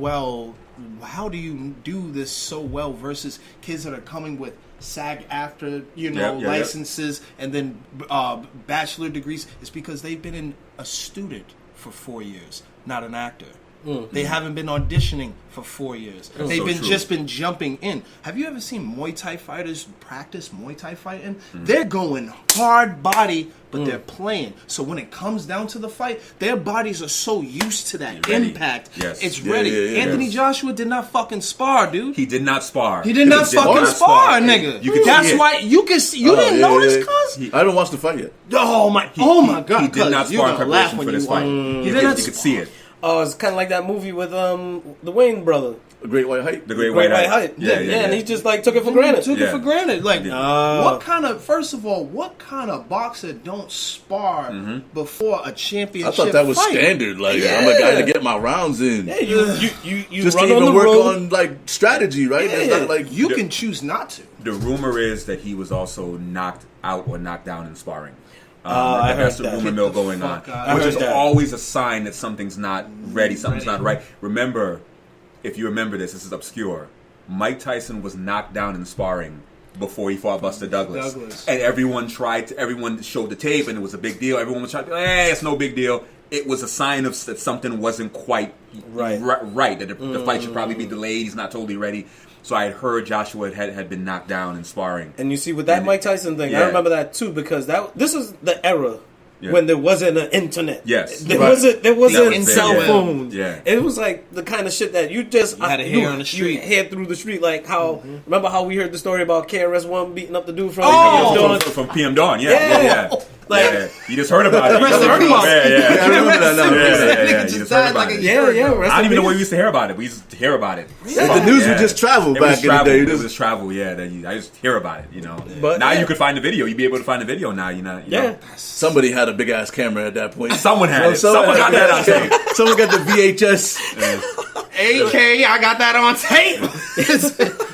do you do this so well versus kids that are coming with SAG-AFTRA, licenses and then bachelor degrees. It's because they've been a student for 4 years, not an actor. They haven't been auditioning for 4 years. They've just been jumping in. Have you ever seen Muay Thai fighters practice Muay Thai fighting? They're going hard body, but they're playing. So when it comes down to the fight, their bodies are so used to that impact. Yes. It's ready. Yeah, Anthony Joshua did not fucking spar, dude. He did not spar. He did not fucking spar, nigga. That's why you can see. You didn't notice, cuz? I haven't watched the fight yet. Oh my god. He did not spar in preparation for this fight. You could see it. Oh, it's kind of like that movie with the Wayne brother. The Great White Height. The Great White Height. Yeah, and he just like took it for granted. Took it for granted. Like, what kind of boxer don't spar before a championship? I thought that was fight? Standard. Like, I'm a guy to get my rounds in. Yeah, you just run to even on the work road. on like strategy, right? Yeah. It's not like you can choose not to. The rumor is that he was also knocked out or knocked down in sparring. I heard that's the that. rumor mill going on, which is always a sign that something's not ready, something's not right. Remember, if you remember this is obscure. Mike Tyson was knocked down in sparring before he fought Buster Douglas. And everyone showed the tape, and it was a big deal. Everyone was trying to, it's no big deal. It was a sign of that something wasn't quite right. That the fight should probably be delayed. He's not totally ready. So I had heard Joshua had been knocked down in sparring. And you see, with that Mike Tyson thing, I remember that too, because this is the era when there wasn't an internet. Yes. There wasn't cell phones. Yeah. It was like the kind of shit that you just had to hear on the street. You hear through the street, like how remember how we heard the story about KRS-One beating up the dude from from PM Dawn. Yeah. Like, you just heard about it. I remember that now. You just heard about it. I don't even know where we used to hear about it. We used to hear about it. The news would just travel back in the day. It was travel, I just hear about it, But now you could find the video. You'd be able to find the video now, know. Somebody had a big ass camera at that point. Someone had it. Someone got that on tape. Someone got the VHS. AK, I got that on tape.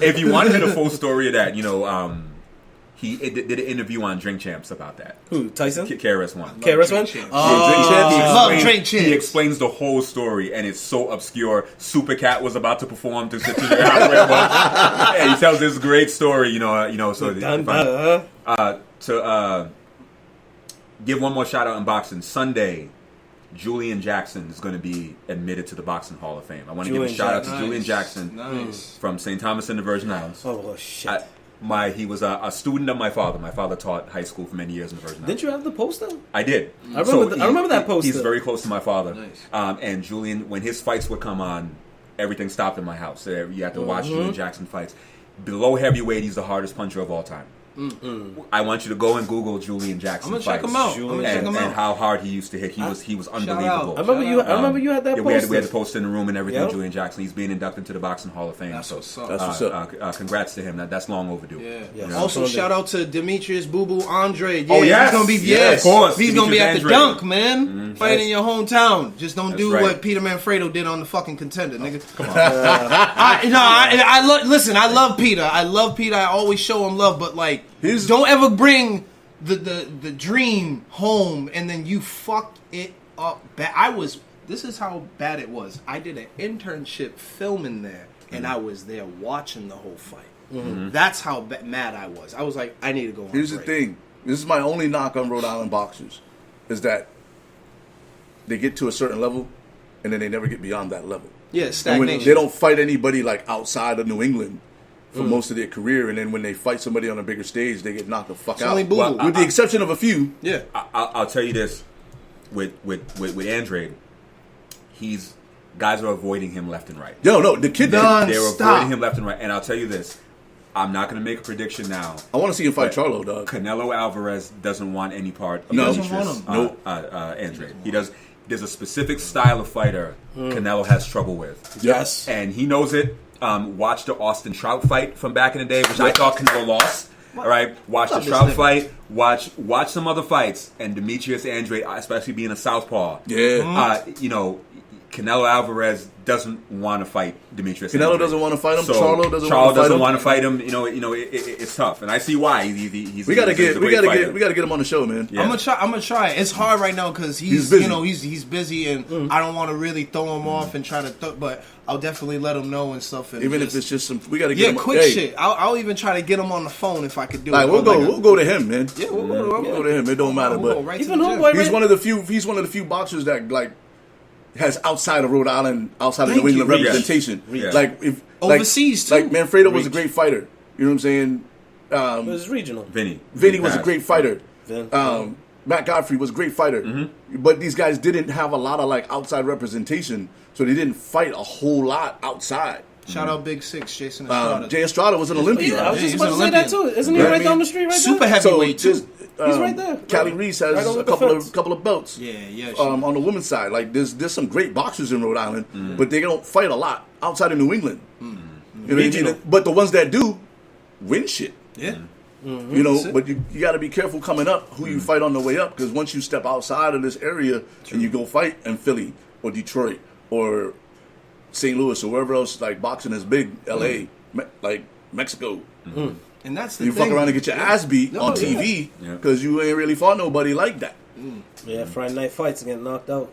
If you want to hear the full story of that, he did an interview on Drink Champs about that. Who, Tyson? KRS-One. KRS-One? Drink Champs. He explains the whole story, and it's so obscure. Super Cat was about to perform to sit and he tells this great story, so to give one more shout out in boxing. Sunday, Julian Jackson is going to be admitted to the Boxing Hall of Fame. I want to give a shout out to Julian Jackson from St. Thomas in the Virgin Islands. Oh, shit. He was a student of my father. My father taught high school for many years in the Virgin Islands. Did you have the poster? I did. I remember that poster. He's very close to my father. Nice. And Julian, when his fights would come on, everything stopped in my house. You had to watch Julian Jackson fights. Below heavyweight, he's the hardest puncher of all time. I want you to go and Google Julian Jackson fights. I'm gonna check him out. And how hard he used to hit. He was unbelievable. I remember you had that poster. We had the poster in the room and everything. Julian Jackson. He's being inducted to the Boxing Hall of Fame. That's what's up. Congrats to him. That's long overdue. Yeah. Also, shout out to Demetrius Boo Boo Andre. Yeah, he's gonna be of course. He's gonna be at the Dunk, man. Fighting in your hometown. Just don't do right. what Peter Manfredo did on the fucking Contender, nigga. Come on. Listen. I love Peter. I always show him love, but like, don't ever bring the dream home and then you fuck it up. This is how bad it was. I did an internship filming there, and I was there watching the whole fight. That's how mad I was. I was like, I need to go on Here's the thing. This is my only knock on Rhode Island boxers, is that they get to a certain level, and then they never get beyond that level. Yeah, stagnation. They don't fight anybody like outside of New England for most of their career, and then when they fight somebody on a bigger stage, they get knocked the fuck out. With the exception of a few. Yeah, I'll tell you this: with Andrade, guys are avoiding him left and right. No, the kid. They're avoiding him left and right, and I'll tell you this: I'm not going to make a prediction now. I want to see him fight Charlo, dog. Canelo Alvarez doesn't want any part of Andrade. He does. There's a specific style of fighter Canelo has trouble with. Yes, and he knows it. Watch the Austin Trout fight from back in the day, which I thought Canelo lost. All right, watch the Trout fight. Watch some other fights, and Demetrius Andrade, especially being a southpaw. Yeah. Canelo Alvarez doesn't want to fight Demetrius. Canelo doesn't want to fight him. So Charlo doesn't want to fight him. It's tough, and I see why. We gotta get him on the show, man. Yeah. I'm gonna try. It's hard right now because he's busy. He's busy, and I don't want to really throw him off and try to. But I'll definitely let him know and stuff. And even if it's just some, we gotta get him. Quick shit. I'll even try to get him on the phone if I could do it. We'll go to him, man. Yeah, we'll go to him. It don't matter, but right he's one of the few boxers that has outside of Rhode Island, outside of New England representation. Overseas too. Like Manfredo was a great fighter. You know what I'm saying? It was regional. Vinny was a great fighter. Matt Godfrey was a great fighter. But these guys didn't have a lot of outside representation, so they didn't fight a whole lot outside. Shout out Big Six, Jason Estrada. Jay Estrada was an Olympian. Yeah, I was just about to say that too. Isn't he right down the street right Super there? heavyweight too. He's right there. Cali Reese has a couple of belts. Yeah. On the women's side, there's some great boxers in Rhode Island, but they don't fight a lot outside of New England. You know what I mean? But the ones that do win shit. Yeah. But you got to be careful coming up who you fight on the way up, because once you step outside of this area and you go fight in Philly or Detroit or St. Louis or wherever else boxing is big, LA, Mexico. And that's the you thing. fuck around and get your ass beat on TV because you ain't really fought nobody like that. Yeah, Friday night fights get knocked out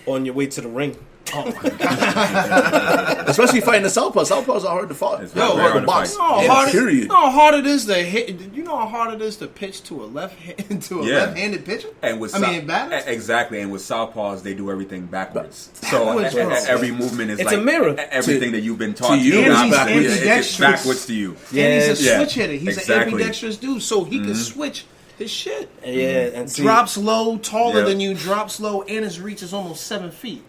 on your way to the ring. Oh my God. Especially fighting the southpaw. Southpaws are hard to fight. Hard to box. Period. You know how hard it is to hit. You know how hard it is to pitch to a left-handed pitcher. And with batters. Exactly. And with southpaws, they do everything backwards. So every movement is it's a mirror. Everything that you've been taught. To you, it's backwards to you. Yeah, and he's a switch hitter. He's an ambidextrous dude, so he can switch his shit. Yeah, and drops low, taller than you, drops low, and his reach is almost 7 feet.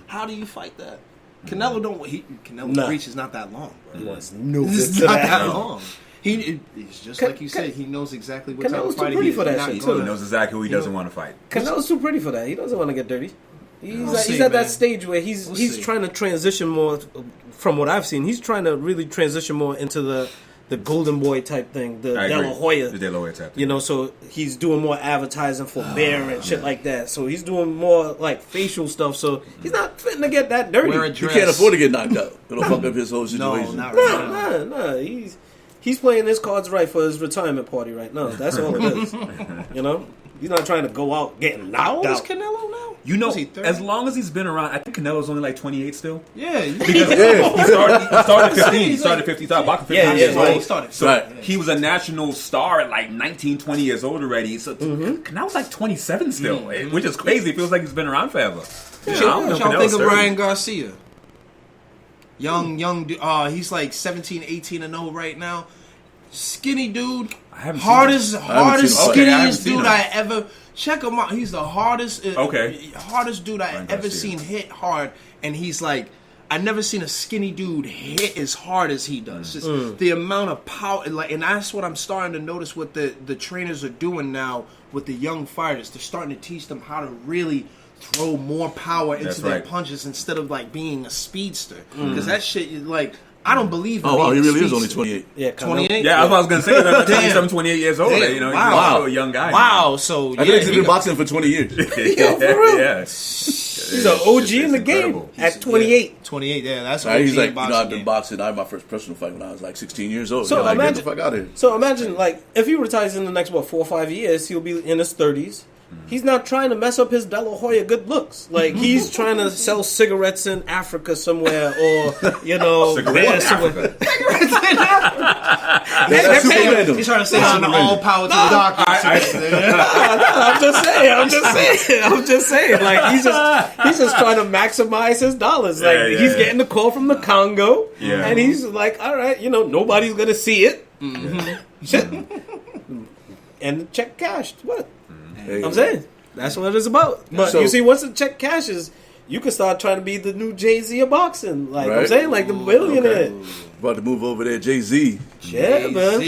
How do you fight that? Canelo's reach is not that long, bro. It's not that long. He's just like you said. He knows exactly what type of fighter he is. For that he knows exactly who he doesn't want to fight. Canelo's too pretty for that. He doesn't want to get dirty. He's at that stage where he's trying to transition more. From what I've seen, he's trying to really transition more into the Golden Boy type thing, the De La Hoya. The De La Hoya type thing. So he's doing more advertising for Bear and shit like that. So he's doing more facial stuff. So he's not fitting to get that dirty. He can't afford to get knocked out. It'll fuck up his whole situation. Nah. He's playing his cards right for his retirement party right now. That's all it is. He's not trying to go out getting knocked out. How old is Canelo now? As long as he's been around, I think Canelo's only 28 still. Yeah. Because he started 15. He started 15. He started boxing 15 years old. He started. So he was a national star at 19, 20 years old already. So Canelo's 27 still, which is crazy. It feels like he's been around forever. What y'all think of Ryan Garcia? Young dude. He's 17, 18-0 right now. Skinny dude. Hardest, skinniest dude I ever. Check him out. He's the hardest dude I ever seen hit hard. And he's I never seen a skinny dude hit as hard as he does. Just the amount of power, and that's what I'm starting to notice. What the trainers are doing now with the young fighters. They're starting to teach them how to really throw more power into their punches instead of being a speedster. Because that shit is I don't believe. Oh wow, he really is only 28. Yeah, 28. Yeah, I was gonna say 27, 28 years old. He's still a young guy. Wow. So I think he's been boxing for 20 years. Yeah. He's an OG in the game at 28. 28. Yeah, that's OG. He's I've been boxing. I had my first professional fight when I was 16 years old. So imagine, get the fuck out of here. So imagine if he retires in the next 4 or 5 years, he'll be in his 30s. He's not trying to mess up his De La Hoya good looks. He's trying to sell cigarettes in Africa somewhere, or cigarettes in Africa. He's trying to say all power to the doctor. I'm just saying. He's just trying to maximize his dollars. He's getting the call from the Congo, and he's all right, nobody's gonna see it. Shit. And the check cashed. What? I'm saying that's what it's about. But you see, once the check cashes, you can start trying to be the new Jay-Z of boxing. I'm saying, the billionaire. About to move over there, Jay-Z. Yeah, man.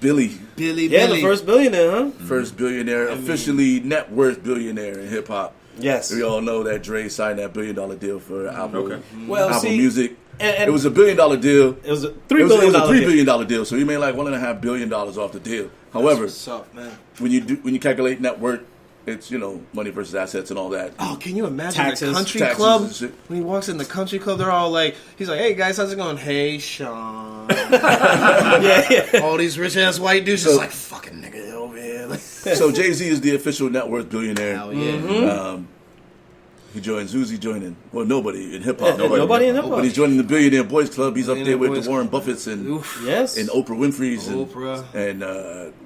Billy. The first billionaire, huh? First billionaire, officially net worth billionaire in hip hop. Yes. We all know that Dre signed that $1 billion deal for Apple. Well, Apple Music. And it was $1 billion deal. It was a $3 billion. It was a $3 billion deal. So he made like $1.5 billion off the deal. However, what's up, man? when you calculate net worth, it's money versus assets and all that. Oh, can you imagine Taxes. the country Taxes club and shit. when he walks in the country club? They're all like, he's like, "Hey guys, how's it going? Hey, Sean." Yeah. All these rich ass white dudes just like fucking nigga over here. So Jay-Z is the official net worth billionaire. Hell yeah. Who's he joining? Well, nobody in hip hop. Nobody in hip hop. But he's joining the Billionaire Boys Club. He's up there Billionaire with Boys the Warren Club. Buffetts and Yes. and Oprah Winfrey's Oprah. and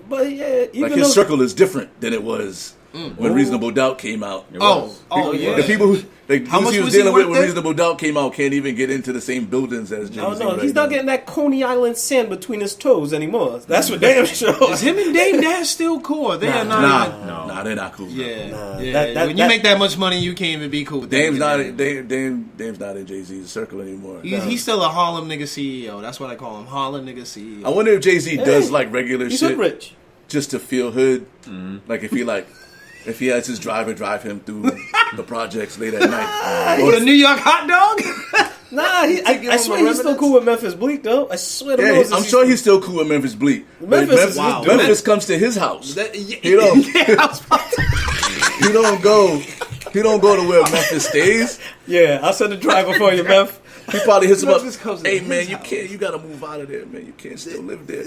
But yeah, even like his circle is different than it was when Reasonable Doubt came out. Oh yeah. The people who How much he was was he dealing with worth when then? Reasonable Doubt came out can't even get into the same buildings as Jay-Z. Oh no, right he's now. not getting that Coney Island sand between his toes anymore. That's for damn sure. Is him and Dame Dash still cool? They are not. even- Nah, they're not cool. Yeah, That- when you make that much money, you can't even be cool with Dame's not Dame. Dame's not in Jay-Z's circle anymore. He's still a Harlem nigga CEO. That's what I call him, Harlem nigga CEO. I wonder if Jay-Z does like regular He's shit rich. just to feel hood. Like if he has his driver drive him through the projects late at night. With a New York hot dog? Nah, I swear he's still cool with Memphis Bleak though. I swear to Yeah, Moses, I'm sure he's still cool with Memphis Bleak. But Memphis is wow. doing Memphis comes to his house. He He don't go to where Memphis stays. Yeah, I'll send a driver for you, Memph. He probably hits him up. Memphis comes to Hey his man, you house. can't. You gotta move out of there, man. You can't still live there.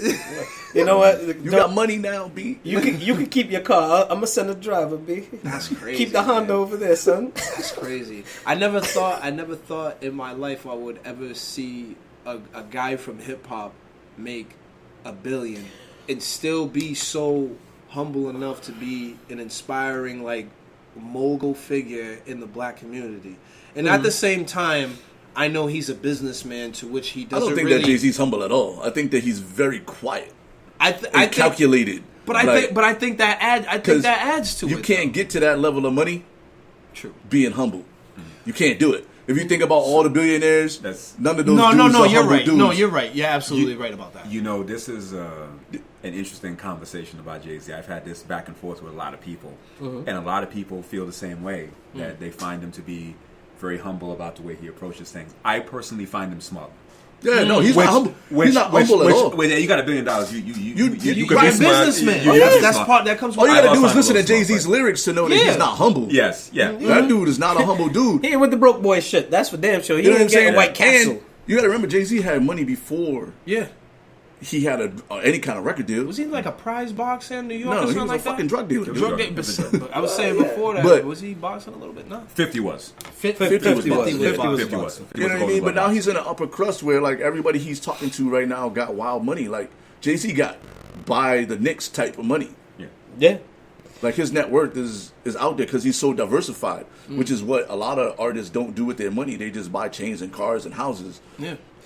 You know what? You got money now, B. You can keep your car. I'm gonna send a driver, B. That's crazy. Keep the Honda over there, son. That's crazy. I never thought in my life I would ever see a guy from hip hop make $1 billion and still be so humble enough to be an inspiring like mogul figure in the black community. And at the same time, I know he's a businessman to which he I doesn't don't think really. that Jay-Z's humble at all. I think that he's very quiet I and calculated. But I think that adds to it. You can't get to that level of money True. being humble. You can't do it. If you think about all the billionaires, none of those No, dudes are you're humble right. dudes. No, you're right. You're absolutely right about that. You know, this is an interesting conversation about Jay-Z. I've had this back and forth with a lot of people, and a lot of people feel the same way, that they find him to be very humble about the way he approaches things. I personally find him smug. Yeah, no, he's not humble. He's not humble at all. You got $1 billion. You could You're be a smart. businessman. That's part that comes. All you with gotta do is find listen to him a little Jay-Z's smug, lyrics to know that Yeah. he's not humble. Yes, yeah. That dude is not a humble dude. He ain't with the broke boy shit. That's for damn sure. He You know what I'm ain't getting saying? White Castle. And you gotta remember, Jay-Z had money before Yeah. he had any kind of record deal. Was he like a prize boxer in New York? No, or he something was a like fucking that? drug dealer. Drug dealer. But I was saying before that, But- was he boxing a little bit? No. 50 was. 50 was 50 boxing. was 50 was. boxing. You know what I mean? But now he's in an upper crust where like everybody he's talking to right now got wild money. Like Jay-Z got buy the Knicks type of money. Yeah. Like his net worth is out there because he's so diversified, which is what a lot of artists don't do with their money. They just buy chains and cars and houses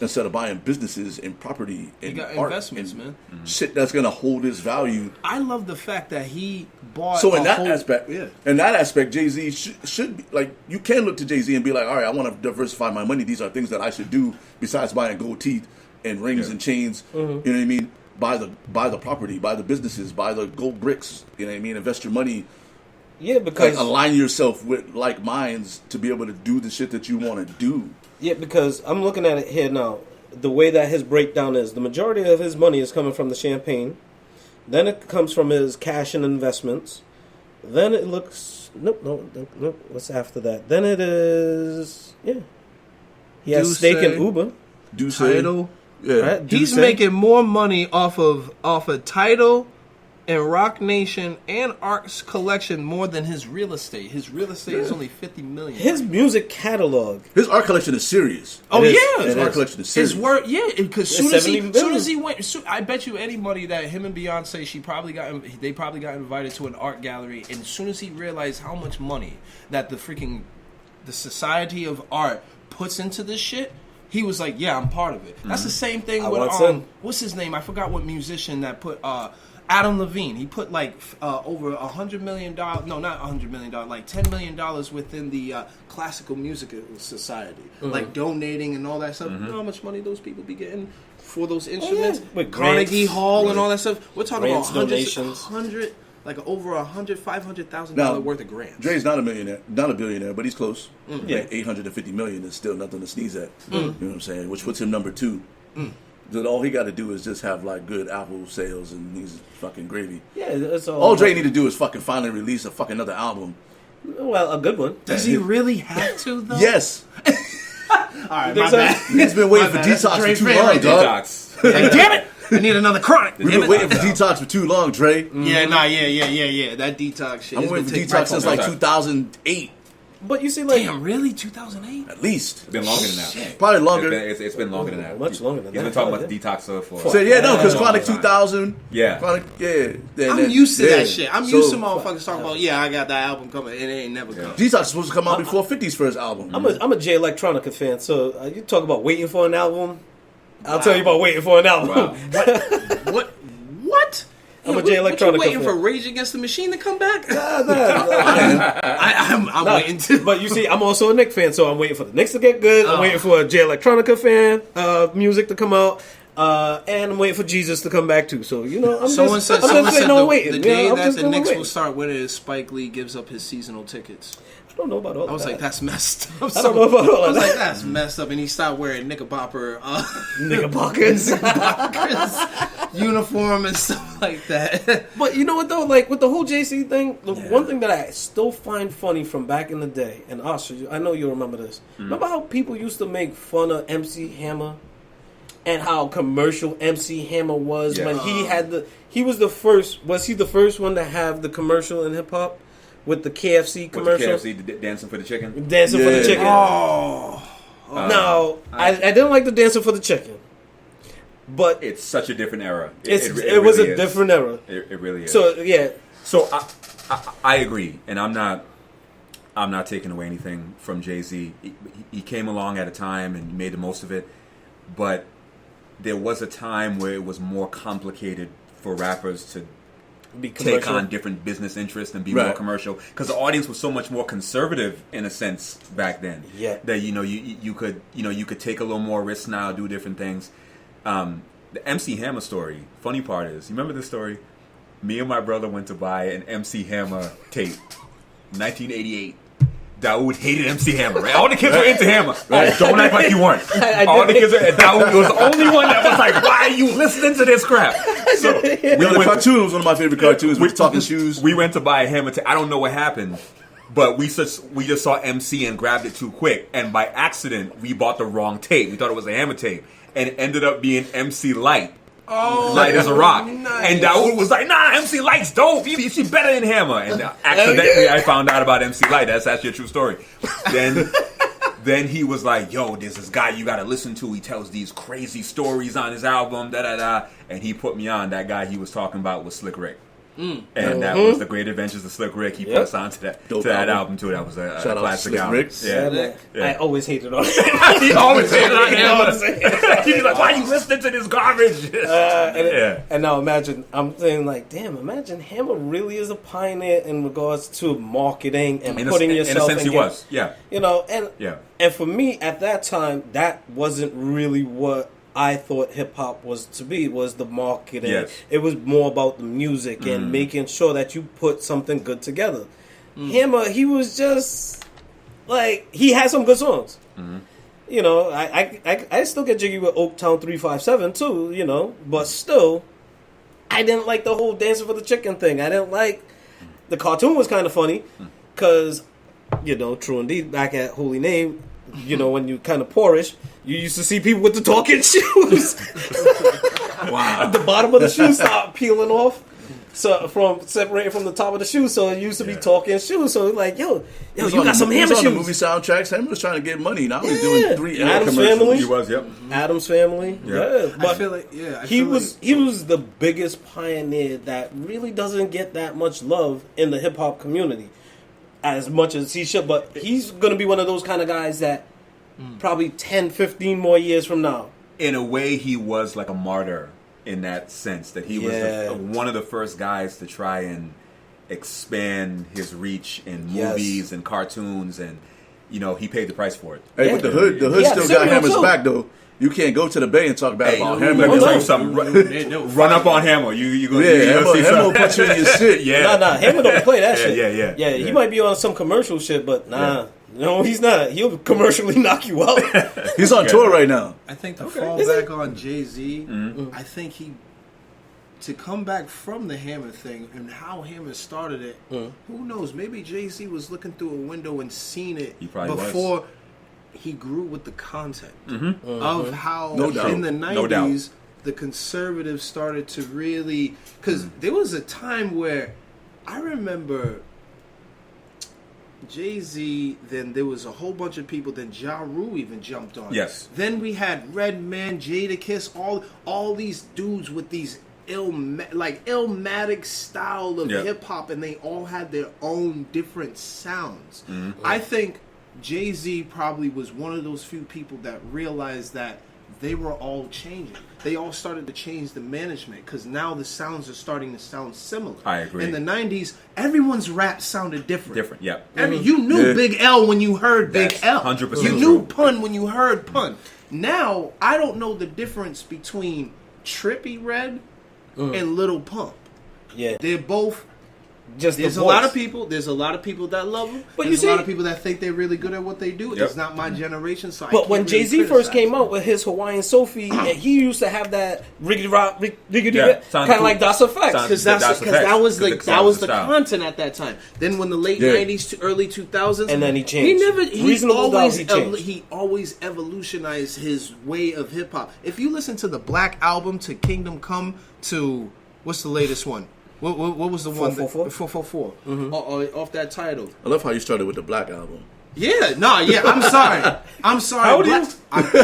instead of buying businesses and property and got art investments, and man. shit that's gonna hold his value. I love the fact that he bought. So in a that whole, aspect, Jay-Z should be like, you can look to Jay-Z and be like, all right, I want to diversify my money. These are things that I should do besides buying gold teeth and rings and chains. You know what I mean? Buy the property, buy the businesses, buy the gold bricks. You know what I mean? Invest your money. Yeah, because Like align yourself with like minds to be able to do the shit that you want to do. Yeah, because I'm looking at it here now. The way that his breakdown is, the majority of his money is coming from the champagne. Then it comes from his cash and investments. Then it looks... Nope. What's after that? Then it is... Yeah. He has stake in Uber. Do Title. Yeah. Right? He's making more money off of Title and Rock Nation and Art's collection more than his real estate. His real estate is only $50 million. His music catalog. His art collection is serious. Oh It is. yeah, His art collection is serious. his work, yeah. Because It's soon 70 million. as he went, I bet you anybody that him and Beyonce, they probably got invited to an art gallery, and as soon as he realized how much money that the Society of Art puts into this shit, he was like, "Yeah, I'm part of it." That's the same thing I with want some. what's his name? I forgot what musician that put Adam Levine. He put like over $100 million. No, not $100 million. Like $10 million within the Classical Music Society, like donating and all that stuff. You know how much money those people be getting for those instruments? With Carnegie grants. Hall and all that stuff. We're talking Grants, about donations. like over $500,000 worth of grants. Dre's not a millionaire, not a billionaire, but he's close. Yeah, $850 million is still nothing to sneeze at. You know what I'm saying? Which puts him number 2. All he got to do is just have like good Apple sales, and he's fucking gravy. Yeah, that's all Dre need to do is fucking finally release a fucking another album. Well, a good one. Does he really have to though? Yes. All right, my bad. He's been waiting for Detox for too long, dog. Like, damn it! I need another Chronic. We've been waiting for Detox for too long, Dre. Yeah, That Detox shit. I'm waiting for Detox since like 2008. But you see, like, damn, really, 2008? At least. It's been longer than that. Shit. Probably longer. It's been longer than that. Much longer than that. You've been talking about the Detox for. So because Chronic 2000. Yeah. Chronic, I'm used to that shit. I'm used to motherfuckers talking about, I got that album coming, and it ain't never come. Detox is supposed to come out before 50's first album. I'm a J Electronica fan, so you talk about waiting for an album. I'll tell you about waiting for an album. Wow. What? I'm a J Electronica fan. You waiting for Rage Against the Machine to come back? I'm waiting to. But you see, I'm also a Knicks fan, so I'm waiting for the Knicks to get good. I'm waiting for a J Electronica fan music to come out. And I'm waiting for Jesus to come back too. So someone said the day that the Knicks will start winning is Spike Lee gives up his seasonal tickets. I don't know about all that. I was like, that's messed up. I don't know about all that. I was like, that's messed up. And he stopped wearing Knickerbocker uniform and stuff like that. But you know what though? Like with the whole JC thing, the one thing that I still find funny from back in the day, and Asha, I know you remember this. Remember how people used to make fun of MC Hammer? And how commercial MC Hammer was when he was the first. Was he the first one to have the commercial in hip hop with the KFC commercial? With the KFC dancing for the chicken. Dancing for the chicken. No, I didn't like the dancing for the chicken, but it's such a different era. It was a different era. It really is. So yeah. So I agree, and I'm not taking away anything from Jay-Z. He came along at a time and made the most of it, but there was a time where it was more complicated for rappers to take on different business interests and be more commercial, because the audience was so much more conservative in a sense back then. Yeah, that you could take a little more risk now, do different things. The MC Hammer story. Funny part is, you remember this story? Me and my brother went to buy an MC Hammer tape, 1988. Dawood hated MC Hammer, right? All the kids were into Hammer. Right? Don't act like you weren't. All the kids were. Dawood was the only one that was like, "Why are you listening to this crap?" So the cartoon was one of my favorite cartoons. We're talking shoes. We went to buy a Hammer tape. I don't know what happened, but we just saw MC and grabbed it too quick, and by accident we bought the wrong tape. We thought it was a Hammer tape, and it ended up being MC Light. Light as a rock. Nice. And Dawood was like, nah, MC Light's dope. She's better than Hammer. And accidentally I found out about MC Light. That's actually a true story. Then he was like, yo, there's this guy you gotta listen to. He tells these crazy stories on his album, and he put me on. That guy he was talking about was Slick Rick. And that was The Great Adventures of Slick Rick. He put us on to that album too. That was a classic album. Yeah. I always hated on him. He always hated on him. He's like, why are you listening to this garbage? And now imagine, I'm saying like, damn, imagine Hammer really is a pioneer in regards to marketing and putting yourself in a sense. He was, and for me at that time, that wasn't really what I thought hip hop was to be, was the marketing. Yes. It was more about the music and making sure that you put something good together. Hammer, he was just like, he had some good songs. You know, I still get jiggy with Oaktown 357 too, but still, I didn't like the whole dancing for the chicken thing. I didn't like, the cartoon was kind of funny, because, true indeed, back at Holy Name, when you kind of poorish, you used to see people with the talking shoes. Wow. The bottom of the shoe start peeling off. So separating from the top of the shoe, so it used to be talking shoes. So like, yo, you got some Hammer shoes. On the movie soundtracks, Hammer was trying to get money. Now he's doing 3 Adam's commercials. Family. He was, Adam's Family. Yeah. But I feel like, he was the biggest pioneer that really doesn't get that much love in the hip hop community, as much as he should. But he's gonna be one of those kind of guys that probably 10, 15 more years from now. In a way, he was like a martyr. In that sense, that he was one of the first guys to try and expand his reach in movies and cartoons, and he paid the price for it. Hey, but the hood still got Hammer's back though. You can't go to the Bay and talk bad about Hammer. Let me tell you something. Run up on Hammer. You go. Hammer will put you in your shit. Nah. Hammer don't play that shit. Yeah. He might be on some commercial shit, but nah. No, he's not. He'll commercially knock you out. He's on tour right now. I think to fall back on Jay-Z, I think to come back from the Hammer thing and how Hammer started it, who knows? Maybe Jay-Z was looking through a window and seen it before he grew with the content of how in the 90s the conservatives started to really... Because there was a time where I remember... Jay-Z, then there was a whole bunch of people, then Ja Rule even jumped on. Yes. Then we had Redman, Jadakiss, all these dudes with these illmatic style of hip-hop, and they all had their own different sounds. I think Jay-Z probably was one of those few people that realized that they were all changing. They all started to change the management because now the sounds are starting to sound similar. I agree. In the 90s, everyone's rap sounded different. Yeah. You knew Big L when you heard Big L. 100% You knew Pun when you heard Pun. Now, I don't know the difference between Trippie Redd and Lil Pump. Yeah. They're both... There's a lot of people that love them. But there's a lot of people that think they're really good at what they do. It's not my generation, so but when Jay-Z first came out with his Hawaiian Sophie, he used to have that riggedy rock, kind of like Das EFX, because that was the content at that time. Then when the late 90s to early 2000s, and then he changed. He always evolutionized his way of hip hop. If you listen to the Black Album, to Kingdom Come, to what's the latest one? What was the one? 444. Off that title. I love how you started with the Black Album. I'm sorry. How old are you? I'm 30.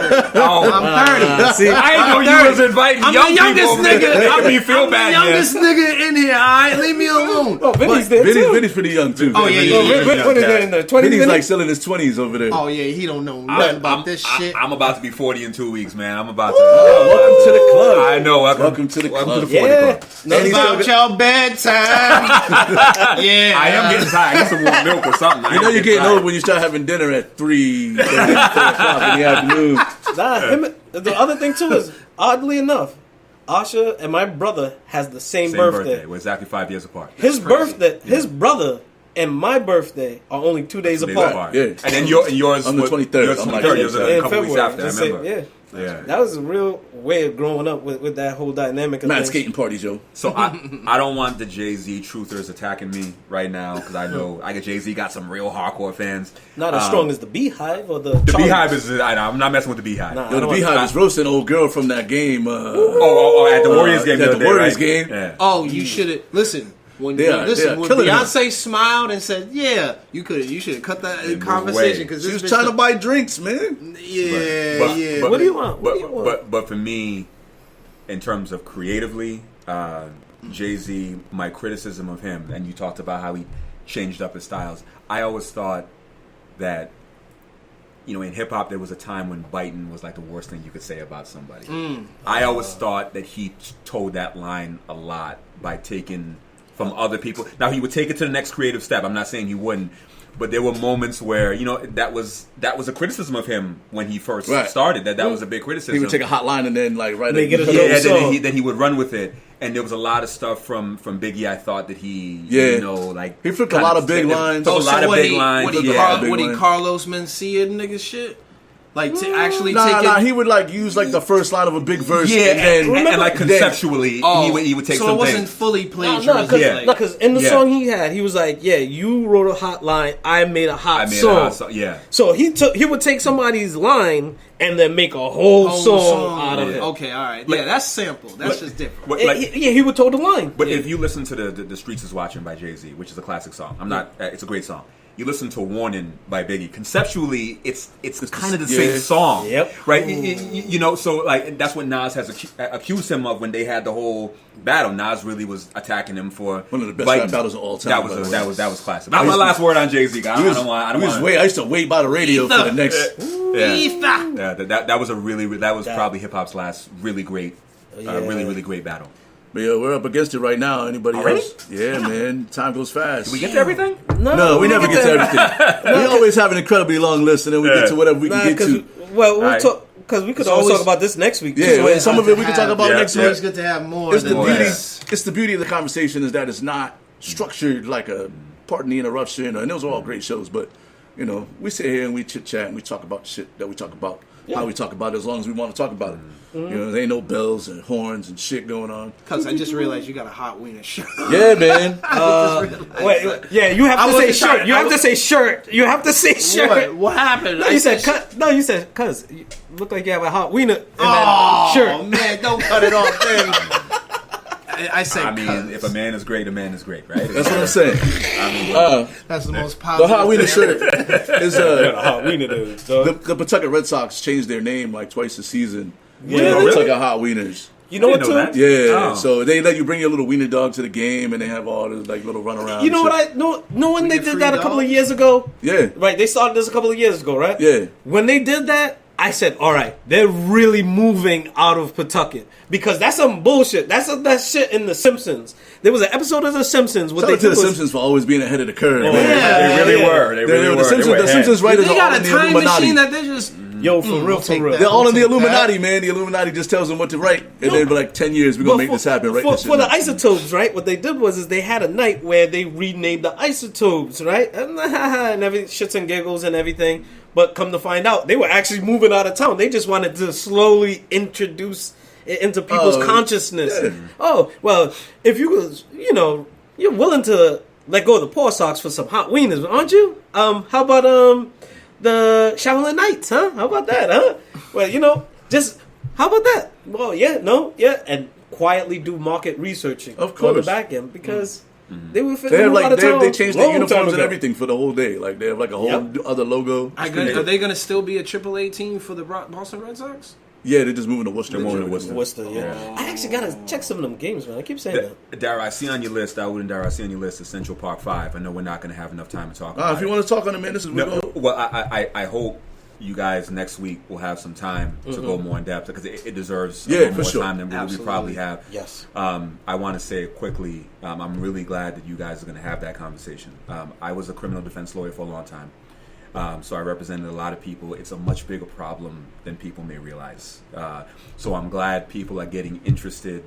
See, I didn't know you was inviting young people. I'm me feel bad. I'm the youngest nigga in here. All right, leave me alone. Oh, Vinny's there too. Vinny's pretty young too. Oh yeah. What is that in the 20s? Vinny's like still in his 20s over there. Oh yeah, he don't know nothing about this shit. I'm about to be 40 in 2 weeks, man. I'm about to. Welcome to the club. I know. Welcome to the club. Welcome to the 40 club. Nothing about your bedtime. Yeah, I am getting tired. I need some more milk or something. You know you're getting old when you start having dinner at 3 4 o'clock in the afternoon. The other thing too is, oddly enough, Asha and my brother has the same birthday. We're exactly 5 years apart. His brother and my birthday are only 2 days apart. Yeah. And then yours on the 23rd. Yours 23rd. Yours a couple weeks after. I remember. Yeah. That was a real way of growing up with that whole dynamic. Mad skating parties, yo. So I don't want the Jay-Z truthers attacking me right now because I know Jay-Z got some real hardcore fans. Not as strong as the Beehive or the Beehive is. I'm not messing with the Beehive. Yo, the Beehive is roasting old girl from that game. At the Warriors game. At the Warriors game. Yeah. Oh, you should have listened. When Beyonce smiled and said, "Yeah, you should have cut that conversation because she was trying to buy drinks, man." Yeah. What do you want? But for me, in terms of creatively, Jay-Z, my criticism of him, and you talked about how he changed up his styles. I always thought that, in hip hop, there was a time when biting was like the worst thing you could say about somebody. I always thought that he towed that line a lot by taking from other people. Now he would take it to the next creative step. I'm not saying he wouldn't, but there were moments where that was a criticism of him when he first started. That was a big criticism. He would take a hot line and then then he would run with it. And there was a lot of stuff from Biggie. I thought that he he flipped a lot of big lines. Would he Carlos Mencia nigga shit? Like to actually he would use the first line of a big verse, and conceptually he would take. So some it wasn't things. fully plagiarized. Because in the song he had, he was like, "Yeah, you wrote a hot line, I made a hot song." So he would take somebody's line and then make a whole song out of it. Okay, all right, that's sample. That's just different. He would toe the line. But if you listen to the Streets Is Watching by Jay-Z, which is a classic song, it's a great song. You listen to Warning by Biggie. Conceptually, it's kind of the same song, right? So that's what Nas has accused him of when they had the whole battle. Nas really was attacking him for one of the best rap battles of all time. That was classic. Not my last word on Jay-Z. I used to wait by the radio for the next. That was probably hip hop's last really great battle. But we're up against it right now. Anybody else? Yeah, man. Time goes fast. Did we get to everything? No, we never get to everything. We always have an incredibly long list, and then we get to whatever we can get to. Well, because we could always talk about this next week. Yeah, some of it we can talk about next week. It's good to have more. It's the beauty of the conversation is that it's not structured like a pardon the interruption, and those are all great shows, but you know, we sit here and we chit chat and we talk about shit that we talk about, how we talk about it as long as we want to talk about it. You know, there ain't no bells and horns and shit going on. Cause I just realized you got a hot wiener shirt. Yeah, man. You have to say shirt. You have to say shirt. You have to say shirt. What happened? No, you said cut. No, you said cuz you look like you have a hot wiener. Shirt. Man, don't cut it off then. I say, if a man is great, a man is great, right? That's what I'm saying. That's the most positive. The hot wiener shirt is the hot wiener dude. The Pawtucket Red Sox changed their name like twice a season. Yeah, Pawtucket Hot Wieners. You know what, too? Yeah, so they let you bring your little wiener dog to the game, and they have all this like little runaround. You know what I know when they did that a couple of years ago? Yeah, right. They started this a couple of years ago, right? Yeah. When they did that, I said, all right, they're really moving out of Pawtucket. Because that's some bullshit. That's that shit in The Simpsons. There was an episode of The Simpsons. Shout out to The Simpsons for always being ahead of the curve. They really were. The Simpsons writers are all in the time Illuminati. machine that they just... Yo, for real. They're all in the Illuminati, man. The Illuminati just tells them what to write. And then for like 10 years, we're going to make this happen. For the isotopes, right? What they did was they had a night where they renamed the isotopes, right? And every shits and giggles and everything. But come to find out, they were actually moving out of town. They just wanted to slowly introduce it into people's consciousness. Yeah. Oh, well, if you was, you're willing to let go of the Paw Sox for some hot wieners, aren't you? How about the Shaolin Knights, huh? How about that, huh? Well, just how about that? Well, yeah, and quietly do market researching on the back end because. They were they changed the uniforms and everything for the whole day. Like they have like a whole other logo. Are they going to still be a AAA team for the Boston Red Sox? Yeah, they're just moving to Worcester. Yeah. I actually gotta check some of them games, man. I keep saying that. Dara, I see on your list. I see on your list the Central Park 5. I know we're not going to have enough time to talk about it. If you want to talk on it, man, this is well. I hope you guys next week will have some time to go more in depth because it deserves more time than we probably have. Yes. I want to say quickly, I'm really glad that you guys are going to have that conversation. I was a criminal defense lawyer for a long time. So I represented a lot of people. It's a much bigger problem than people may realize. So I'm glad people are getting interested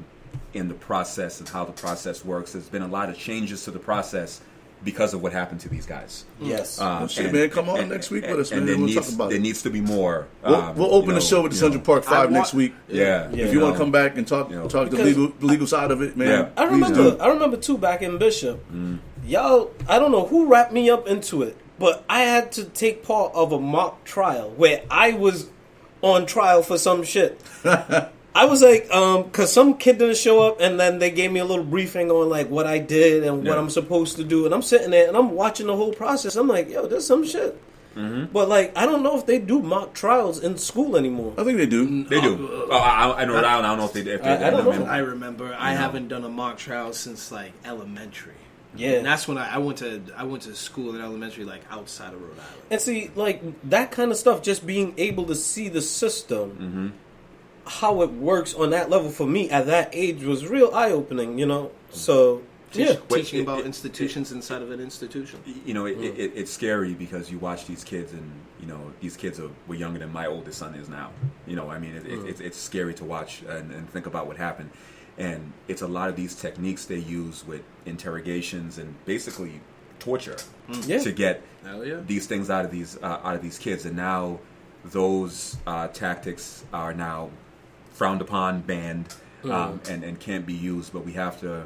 in the process and how the process works. There's been a lot of changes to the process because of what happened to these guys. Yes. Man, come on next week with us, man. And we'll talk about there needs to be more. We'll open the show with the Central Park 5 next week. Yeah. If you want to come back and talk the legal side of it, man. Yeah. I remember too back in Bishop. Y'all, I don't know who wrapped me up into it, but I had to take part of a mock trial where I was on trial for some shit. I was like, because some kid didn't show up, and then they gave me a little briefing on like what I did and what I'm supposed to do, and I'm sitting there and I'm watching the whole process. I'm like, yo, there's some shit. But like, I don't know if they do mock trials in school anymore. I think they do. They do. I know. I don't know if they do. I don't know. I remember. I haven't done a mock trial since like elementary. Yeah, and that's when I went to school in elementary, like outside of Rhode Island. And see, like that kind of stuff, just being able to see the system, how it works on that level for me at that age was real eye opening. So teaching about institutions inside of an institution. It's scary because you watch these kids, and these kids were younger than my oldest son is now. It's scary to watch and think about what happened. And it's a lot of these techniques they use with interrogations and basically torture to get these things out of these kids. And now those tactics are now frowned upon, banned, and can't be used. But we have to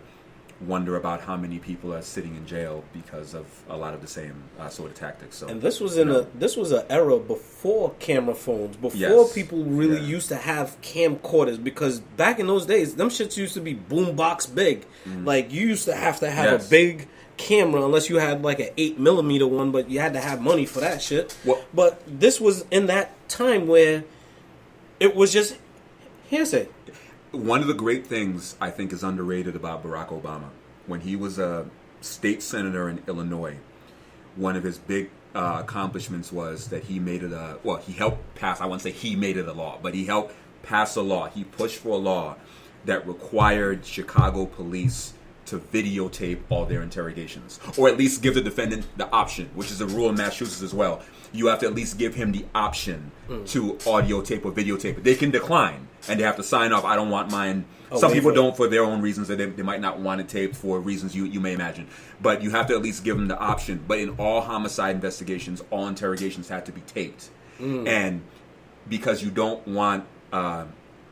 wonder about how many people are sitting in jail because of a lot of the same sort of tactics. So, and this was an era before camera phones, before people really used to have camcorders, because back in those days, them shits used to be boombox big. Like you used to have a big camera unless you had like an 8mm one, but you had to have money for that shit. But this was in that time where it was just hearsay. One of the great things I think is underrated about Barack Obama, when he was a state senator in Illinois, one of his big accomplishments was that he made it he helped pass, I wouldn't say he made it a law, but he helped pass a law. He pushed for a law that required Chicago police to videotape all their interrogations, or at least give the defendant the option, which is a rule in Massachusetts as well. You have to at least give him the option to audio tape or videotape it. They can decline, and they have to sign off, I don't want mine. Some people don't for their own reasons, that they might not want it taped for reasons you may imagine. But you have to at least give them the option. But in all homicide investigations, all interrogations have to be taped. And because you don't want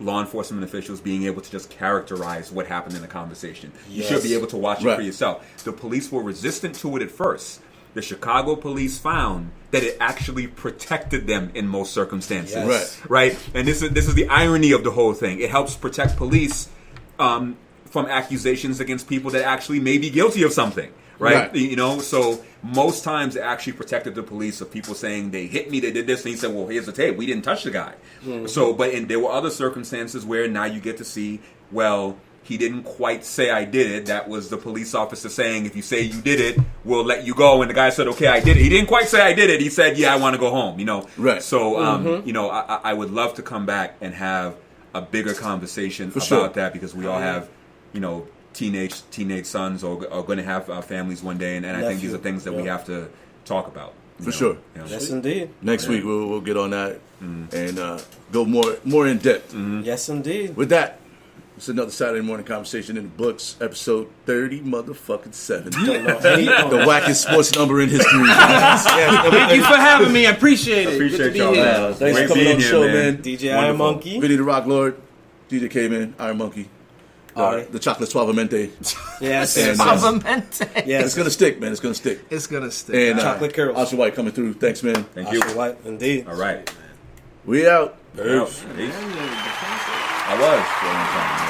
law enforcement officials being able to just characterize what happened in the conversation. You should be able to watch it for yourself. The police were resistant to it at first. The Chicago police found that it actually protected them in most circumstances. Right? And this is the irony of the whole thing. It helps protect police from accusations against people that actually may be guilty of something. Right? You know, so most times it actually protected the police of people saying they hit me, they did this, and he said, well, here's the tape. We didn't touch the guy. So, there were other circumstances where now you get to see, well, he didn't quite say I did it. That was the police officer saying, if you say you did it, we'll let you go. And the guy said, okay, I did it. He didn't quite say I did it. He said, yeah, I want to go home, you know. So, you know, I would love to come back and have a bigger conversation about that, because we all have, you know, teenage sons are going to have families one day, and I think these are things that we have to talk about. For sure. You know? Yes, indeed. Next week we'll get on that and go more in depth. Yes, indeed. With that, it's another Saturday morning conversation in the books, episode 30 motherfucking 7. The wackest sports number in history. Thank you for having me. I appreciate it. Appreciate y'all. Man. Thanks for coming on the show, man. DJ Iron Monkey, Vinny the Rock Lord, DJ K-Man, Iron Monkey. The chocolate suavamente. Yes. Suavamente. Yes. It's gonna stick, man. It's gonna stick. It's gonna stick. And chocolate curls. Asha White coming through. Thanks, man. Thank you. Asha White, indeed. All right. We out. Peace. I was for a long time.